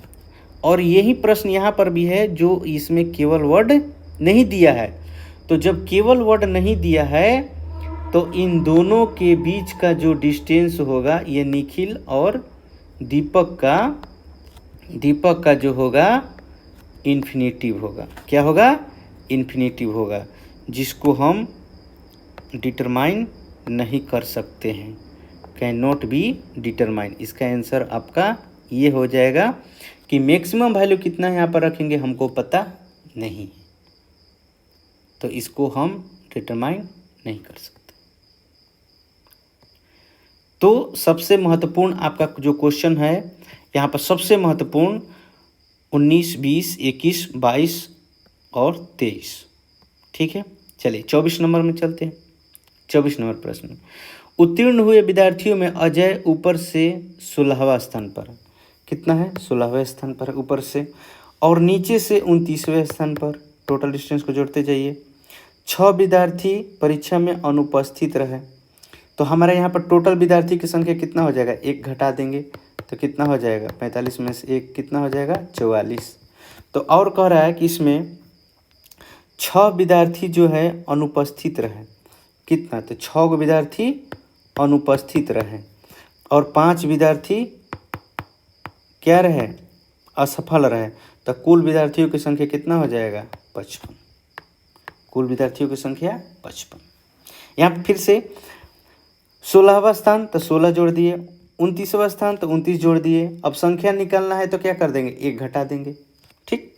और यही प्रश्न यहाँ पर भी है जो इसमें केवल वर्ड नहीं दिया है। तो जब केवल वर्ड नहीं दिया है तो इन दोनों के बीच का जो डिस्टेंस होगा ये निखिल और दीपक का जो होगा इन्फिनेटिव होगा। क्या होगा? इन्फिनेटिव होगा, जिसको हम डिटरमाइन नहीं कर सकते हैं, कैन नॉट बी डिटरमाइन। इसका आंसर आपका ये हो जाएगा कि मैक्सिमम वैल्यू कितना यहाँ पर रखेंगे हमको पता नहीं, तो इसको हम डिटरमाइन नहीं कर सकते। तो सबसे महत्वपूर्ण आपका जो क्वेश्चन है यहाँ पर, सबसे महत्वपूर्ण 19, 20, 21, 22 और 23। ठीक है, चलिए 24 नंबर में चलते हैं। 24 नंबर प्रश्न, उत्तीर्ण हुए विद्यार्थियों में अजय ऊपर से 16वां स्थान पर। कितना है? 16वें स्थान पर ऊपर से, और नीचे से 29वें स्थान पर। टोटल डिस्टेंस को जोड़ते जाइए। 6 विद्यार्थी परीक्षा में अनुपस्थित रहे, तो हमारे यहाँ पर टोटल विद्यार्थी की संख्या कितना हो जाएगा? 1 घटा देंगे तो कितना हो जाएगा? 45 में से 1 कितना हो जाएगा? 44। तो और कह रहा है कि इसमें 6 विद्यार्थी जो है अनुपस्थित रहे। कितना? तो 6 विद्यार्थी अनुपस्थित रहे और 5 विद्यार्थी क्या रहे? असफल रहे। तो कुल विद्यार्थियों की संख्या कितना हो जाएगा? 55। कुल विद्यार्थियों की संख्या 55। यहाँ फिर से 16वां स्थान तो 16 जोड़ दिए, 29वां स्थान तो 29 जोड़ दिए। अब संख्या निकालना है तो क्या कर देंगे? 1 घटा देंगे। ठीक,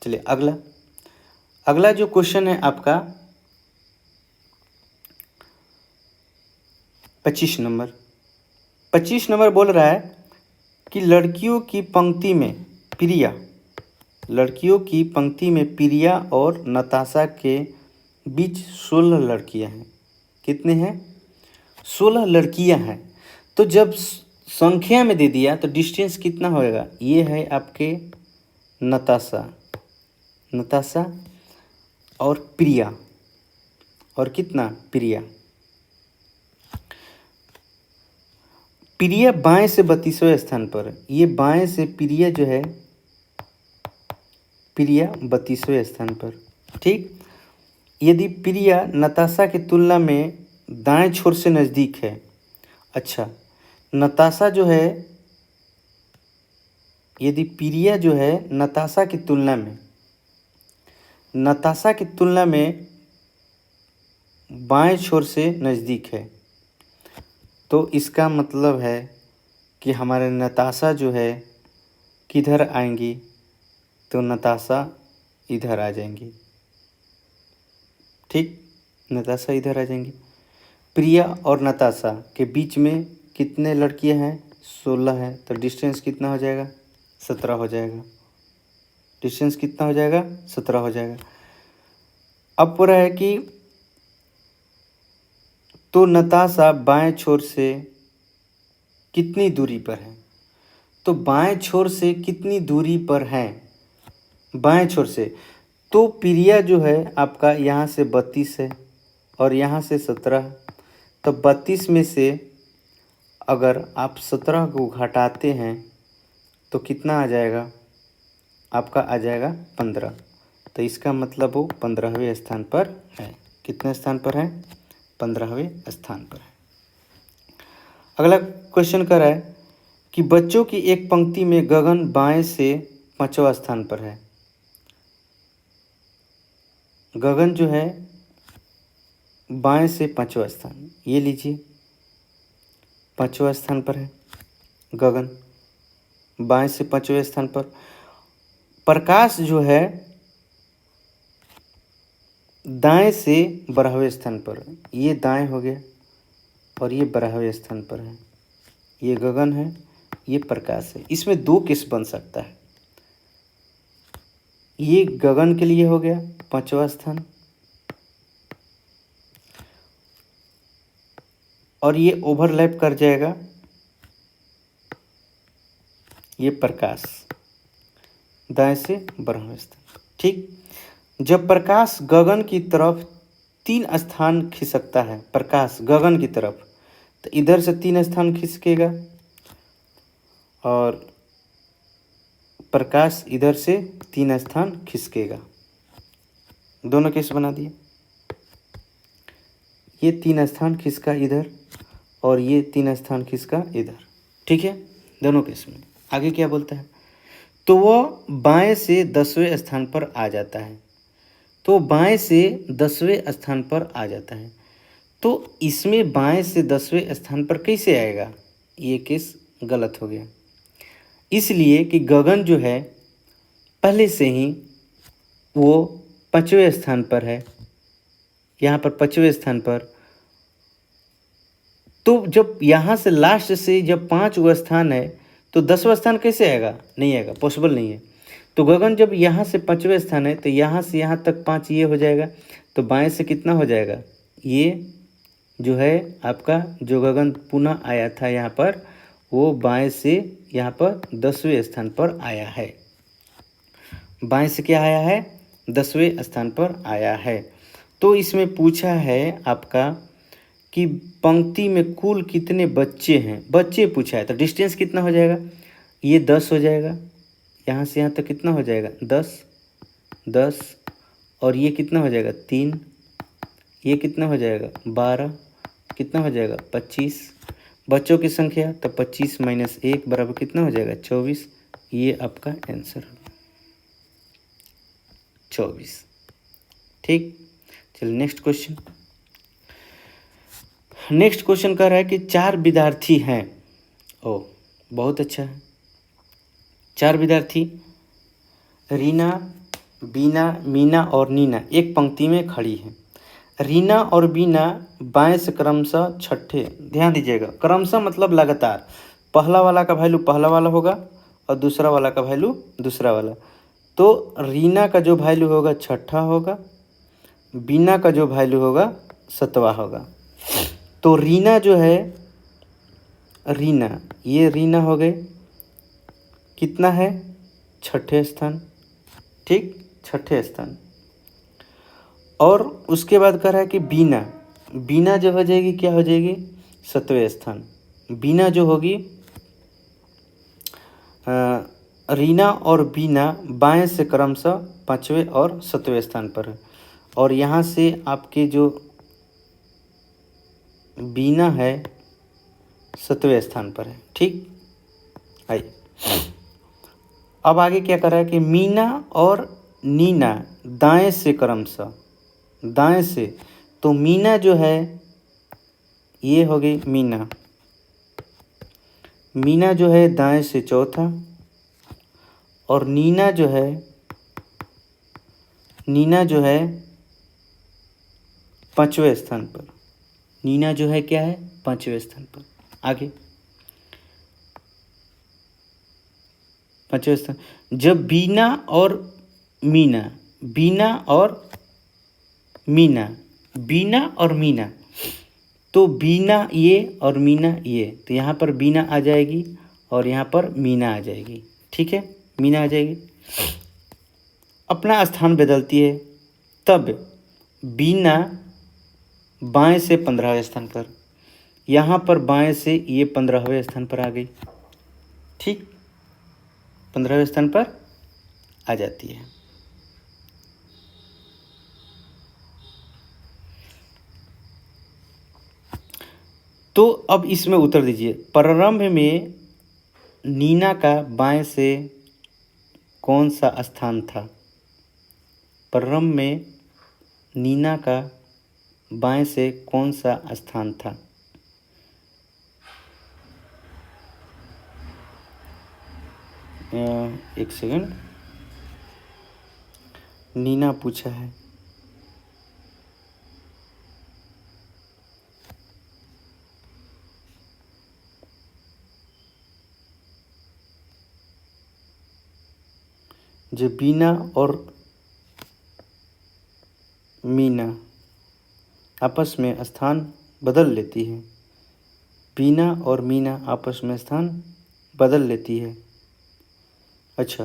चलिए अगला जो क्वेश्चन है आपका 25 नंबर। 25 नंबर बोल रहा है कि लड़कियों की पंक्ति में प्रिया और नताशा के बीच 16 लड़कियां हैं। कितने हैं? 16 लड़कियां हैं। तो जब संख्या में दे दिया तो डिस्टेंस कितना होएगा? ये है आपके नताशा और प्रिया, और कितना? प्रिया बाएं से 32वें स्थान पर। ये बाएं से प्रिया जो है, प्रिया 32वें स्थान पर। ठीक, यदि प्रिया नताशा की तुलना में दाएं छोर से नज़दीक है। अच्छा, नताशा जो है, यदि प्रिया जो है नताशा की तुलना में बाएं छोर से नज़दीक है, तो इसका मतलब है कि हमारे नताशा जो है किधर आएंगी? तो नताशा इधर आ जाएंगी। ठीक, नताशा इधर आ जाएंगी। प्रिया और नताशा के बीच में कितने लड़कियां हैं? 16 है। तो डिस्टेंस कितना हो जाएगा? 17 हो जाएगा। डिस्टेंस कितना हो जाएगा? 17 हो जाएगा। अब पूरा है कि तो नताशा बाएं छोर से कितनी दूरी पर है? तो बाएं छोर से कितनी दूरी पर है? बाएं छोर से तो प्रिया जो है आपका यहाँ से 32 है और यहाँ से 17। तो 32 में से अगर आप 17 को घटाते हैं तो कितना आ जाएगा? आपका आ जाएगा 15। तो इसका मतलब वो 15वें स्थान पर है। कितने स्थान पर है? 15वें स्थान पर है। अगला क्वेश्चन कर रहा है कि बच्चों की एक पंक्ति में गगन बाएं से 5वां स्थान पर है। गगन जो है बाएं से 5वां स्थान, ये लीजिए 5वां स्थान पर है गगन, बाएं से 5वें स्थान पर। प्रकाश जो है दाएं से 12वें स्थान पर, ये दाएं हो गया और ये 12वें स्थान पर है। ये गगन है, ये प्रकाश है। इसमें 2 केस बन सकता है। ये गगन के लिए हो गया 5वां स्थान और ये ओवरलैप कर जाएगा ये प्रकाश दाएं से 12वें स्थान। ठीक, जब प्रकाश गगन की तरफ 3 स्थान खिसकता है, प्रकाश गगन की तरफ, तो इधर से 3 स्थान खिसकेगा और प्रकाश इधर से 3 स्थान खिसकेगा। दोनों केस बना दिए। ये 3 स्थान खिसका इधर और ये 3 स्थान खिसका इधर। ठीक है, दोनों केस में। आगे क्या बोलता है, तो वह बाएं से 10वें स्थान पर आ जाता है। तो बाएं से 10वें स्थान पर आ जाता है। तो इसमें बाएं से 10वें स्थान पर कैसे आएगा, ये केस गलत हो गया। इसलिए कि गगन जो है पहले से ही वो 5वें स्थान पर है, यहाँ पर 5वें स्थान पर। तो जब यहाँ से लास्ट से जब 5वां स्थान है तो 10वां स्थान कैसे आएगा, नहीं आएगा, पॉसिबल नहीं है। तो गगन जब यहाँ से 5वें स्थान है तो यहाँ से यहाँ तक 5 ये हो जाएगा, तो बाएं से कितना हो जाएगा, ये जो है आपका जो गगन पुनः आया था यहाँ पर, वो बाएं से यहाँ पर 10वें स्थान पर आया है। बाएं से क्या आया है, 10वें स्थान पर आया है। तो इसमें पूछा है आपका कि पंक्ति में कुल कितने बच्चे हैं, बच्चे पूछा है, तो डिस्टेंस कितना हो जाएगा, ये 10 हो जाएगा, यहाँ से यहाँ तक कितना हो जाएगा 10 10, और ये कितना हो जाएगा 3, ये कितना हो जाएगा 12, कितना हो जाएगा 25। बच्चों की संख्या तो 25 - 1 बराबर कितना हो जाएगा 24। ये आपका आंसर हो 24। ठीक, चलिए नेक्स्ट क्वेश्चन। नेक्स्ट क्वेश्चन कह रहा है कि 4 विद्यार्थी हैं। ओ बहुत अच्छा है। 4 विद्यार्थी रीना, बीना, मीना और नीना एक पंक्ति में खड़ी है। रीना और बीना बाएं से क्रमशः छठे, ध्यान दीजिएगा, क्रमशः मतलब लगातार, पहला वाला का वैल्यू पहला वाला होगा और दूसरा वाला का वैल्यू दूसरा वाला। तो रीना का जो वैल्यू होगा छठा होगा, बीना का जो वैल्यू होगा 7वां होगा। तो रीना जो है, रीना, ये रीना हो गए, कितना है 6ठे स्थान। ठीक, 6ठे स्थान। और उसके बाद कह रहा है कि बीना, बीना जो हो जाएगी क्या हो जाएगी 7वें स्थान। बीना जो होगी, रीना और बीना बाएं से क्रमशः 5वें और 7वें स्थान पर है। और यहाँ से आपके जो बीना है 7वें स्थान पर है। ठीक, आइए अब आगे क्या कर रहा है कि मीना और नीना दाएं से क्रमशः, दाएं से, तो मीना जो है ये हो गई मीना, मीना जो है दाएं से चौथा, और नीना जो है, नीना जो है 5वें स्थान पर। नीना जो है क्या है 5वें स्थान पर। आगे 5वें स्थान। जब बीना और मीना, बीना और मीना, बीना और मीना, तो बीना ये और मीना ये, तो यहाँ पर बीना आ जाएगी और यहाँ पर मीना आ जाएगी। ठीक है, मीना आ जाएगी, अपना स्थान बदलती है। तब बीना बाएं से 15वें स्थान पर, यहाँ पर बाएं से ये 15वें स्थान पर आ गई। ठीक, 15वें स्थान पर आ जाती है। तो अब इसमें उत्तर दीजिए। प्रारंभ में नीना का बाएं से कौन सा स्थान था? प्रारंभ में नीना का बाएं से कौन सा स्थान था? एक सेकंड, नीना पूछा है। जो बीना और मीना आपस में स्थान बदल लेती है। बीना और मीना आपस में स्थान बदल लेती है। अच्छा,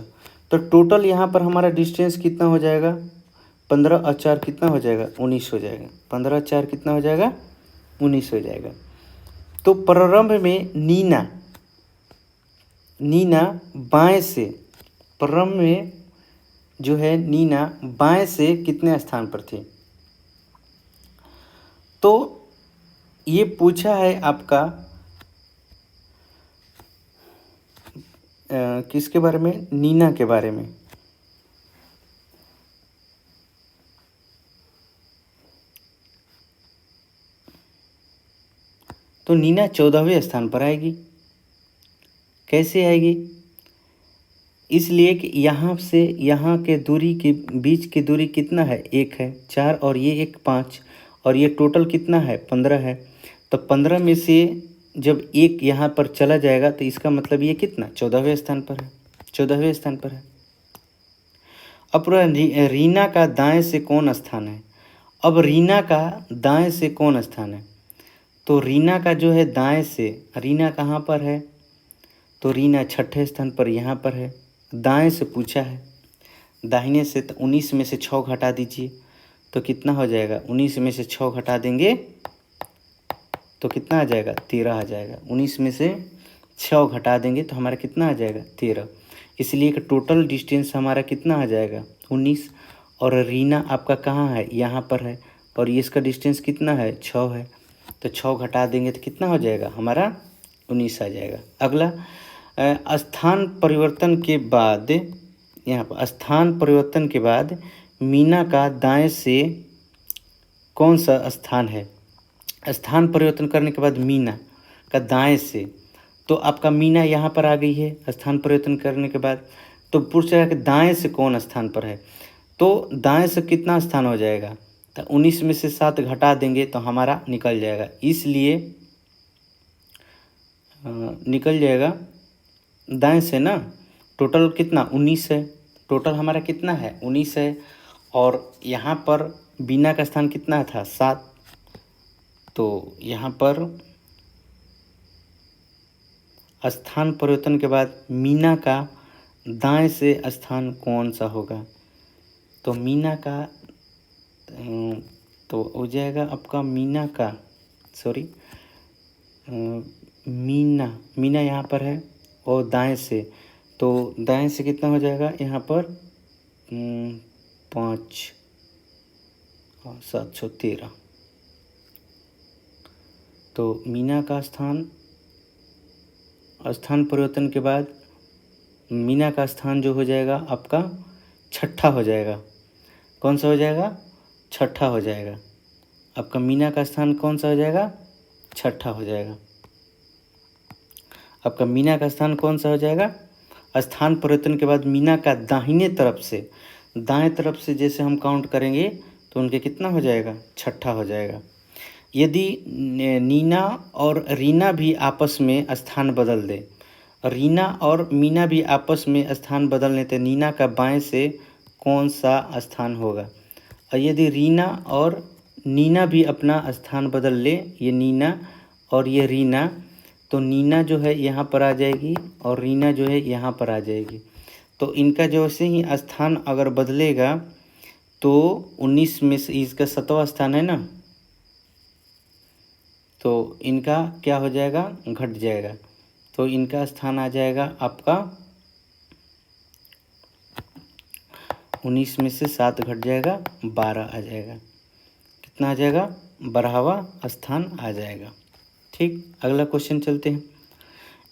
तो टोटल यहाँ पर हमारा डिस्टेंस कितना हो जाएगा? 15 और 4 कितना हो जाएगा? 19 हो जाएगा। 15 4 कितना हो जाएगा? 19 हो जाएगा। तो प्रारंभ में नीना बाएं से, प्रारंभ में जो है नीना बाएं से कितने स्थान पर थी? तो ये पूछा है आपका किसके बारे में? नीना के बारे में। तो नीना 14वें स्थान पर आएगी। कैसे आएगी? इसलिए कि यहाँ से यहाँ के दूरी के बीच की दूरी कितना है? 1 है, 4 और ये 1 5, और ये टोटल कितना है? 15 है। तो 15 में से जब 1 यहाँ पर चला जाएगा तो इसका मतलब ये कितना? 14वें स्थान पर है। 14वें स्थान पर है। अब रीना का दाएं से कौन स्थान है? अब रीना का दाएं से कौन स्थान है? तो रीना का जो है दाएं से, रीना कहाँ पर है? तो रीना 6ठे स्थान पर यहाँ पर है। दाएं से पूछा है, दाहिने से। तो 19 में से 6 घटा दीजिए तो कितना हो जाएगा? 19 में से 6 घटा देंगे तो कितना आ जाएगा? 13 आ जाएगा। 19 में से 6 घटा देंगे तो हमारा कितना आ जाएगा? 13। इसलिए कि टोटल डिस्टेंस हमारा कितना आ जाएगा? 19। और रीना आपका कहाँ है? यहाँ पर है, और ये इसका डिस्टेंस कितना है? 6 है। तो 6 घटा देंगे तो कितना हो जाएगा? हमारा 19 आ जाएगा। अगला, स्थान परिवर्तन के बाद, यहाँ पर स्थान परिवर्तन के बाद मीना का दाएं से कौन सा स्थान है? स्थान परिवर्तन करने के बाद मीना का दाएं से, तो आपका मीना यहाँ पर आ गई है स्थान परिवर्तन करने के बाद। तो पूछा कि दाएं से कौन स्थान पर है? तो दाएं से कितना स्थान हो जाएगा? तो 19 में से 7 घटा देंगे तो हमारा निकल जाएगा। इसलिए निकल जाएगा दाएं से ना। टोटल कितना? 19 है। टोटल हमारा कितना है? 19 है। और यहाँ पर बीना का स्थान कितना था? 7। तो यहाँ पर स्थान परिवर्तन के बाद मीना का दाएं से स्थान कौन सा होगा? तो मीना का तो हो जाएगा आपका मीना का, सॉरी, मीना यहाँ पर है और दाएं से, तो दाएं से कितना हो जाएगा यहाँ पर? 5 और 713। तो मीना का स्थान परिवर्तन के बाद मीना का स्थान जो हो जाएगा आपका 6ठा हो जाएगा। कौन सा हो जाएगा? 6ठा हो जाएगा। आपका मीना का स्थान कौन सा हो जाएगा? 6ठा हो जाएगा। आपका मीना का स्थान कौन सा हो जाएगा? स्थान परिवर्तन के बाद मीना का दाहिने तरफ से, दाएं तरफ से जैसे हम काउंट करेंगे तो उनके कितना हो जाएगा? 6ठा हो जाएगा। यदि नीना और रीना भी आपस में स्थान बदल दे, रीना और मीना भी आपस में स्थान बदल लें तो नीना का बाएं से कौन सा स्थान होगा? और यदि रीना और नीना भी अपना स्थान बदल ले, ये नीना और ये रीना, तो नीना जो है यहाँ पर आ जाएगी और रीना जो है यहाँ पर आ जाएगी। तो इनका जैसे ही स्थान अगर बदलेगा तो 19 में से इसका 7वां स्थान है ना, तो इनका क्या हो जाएगा? घट जाएगा। तो इनका स्थान आ जाएगा आपका 19 में से 7 घट जाएगा, 12 आ जाएगा। कितना आ जाएगा? 12वां स्थान आ जाएगा। ठीक, अगला क्वेश्चन चलते हैं।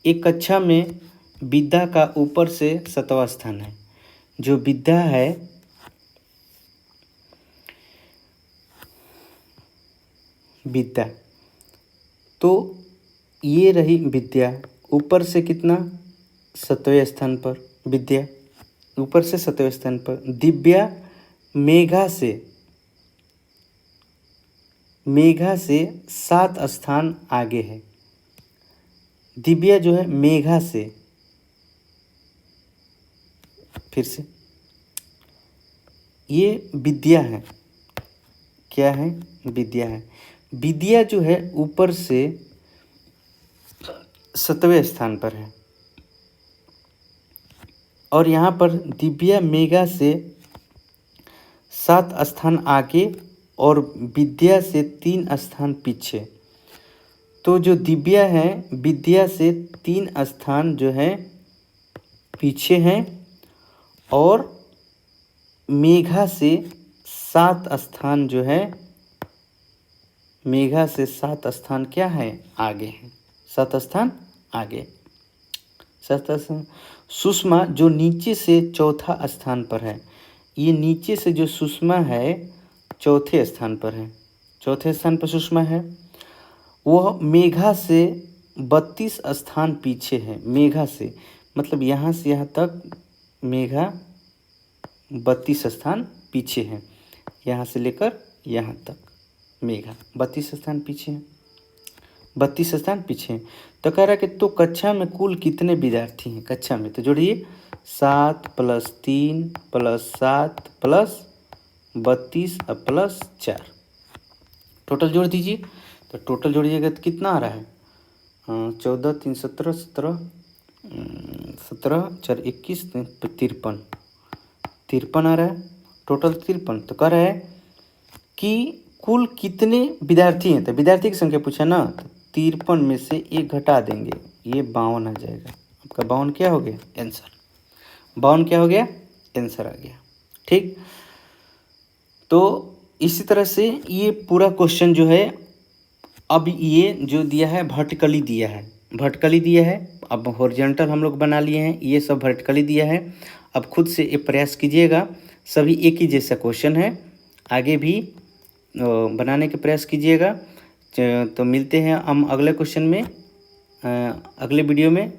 एक कक्षा में विद्या का ऊपर से 7वां स्थान है, जो विद्या है विद्या, तो ये रही विद्या, ऊपर से कितना 7वें स्थान पर विद्या, ऊपर से 7वें स्थान पर। दिव्या मेघा से 7 स्थान आगे है। दिव्या जो है मेघा से, फिर से ये विद्या है, क्या है? विद्या है। विद्या जो है ऊपर से 7वें स्थान पर है, और यहाँ पर दिव्या मेघा से 7 स्थान आगे और विद्या से 3 स्थान पीछे। तो जो दिव्या है विद्या से 3 स्थान जो है पीछे हैं, और मेघा से 7 स्थान जो है, मेघा से 7 स्थान क्या है? आगे है, 7 स्थान आगे। 7 स्थान। सुषमा जो नीचे से चौथा स्थान पर है, ये नीचे से जो सुषमा है चौथे स्थान पर है, चौथे स्थान पर सुषमा है। वह मेघा से 32 स्थान पीछे है। मेघा से मतलब यहाँ से यहाँ तक मेघा 32 स्थान पीछे है, यहाँ से लेकर यहाँ तक मेघा 32 स्थान पीछे है, 32 स्थान पीछे है। तो कह रहा है कि तो कक्षा में कुल कितने विद्यार्थी हैं? कक्षा में तो जोड़िए 7 + 3 + 7 + 32 + 4, टोटल जोड़ दीजिए। तो टोटल जोड़िएगा तो कितना आ रहा है? 14 3 17 17 17 4 21 53 आ रहा है, टोटल 53। तो कह रहा है कि कुल कितने विद्यार्थी हैं? तो विद्यार्थी की संख्या पूछा ना, तो 53 में से 1 घटा देंगे, ये 52 आ जाएगा। आपका 52 क्या हो गया? आंसर। 52 क्या हो गया? आंसर आ गया। ठीक, तो इसी तरह से ये पूरा क्वेश्चन जो है, अब ये जो दिया है वर्टिकली दिया है, वर्टिकली दिया है। अब हॉरिजॉन्टल हम लोग बना लिए हैं, ये सब वर्टिकली दिया है। अब खुद से ये प्रयास कीजिएगा, सभी एक ही जैसा क्वेश्चन है, आगे भी बनाने के प्रयास कीजिएगा। तो मिलते हैं हम अगले क्वेश्चन में, अगले वीडियो में।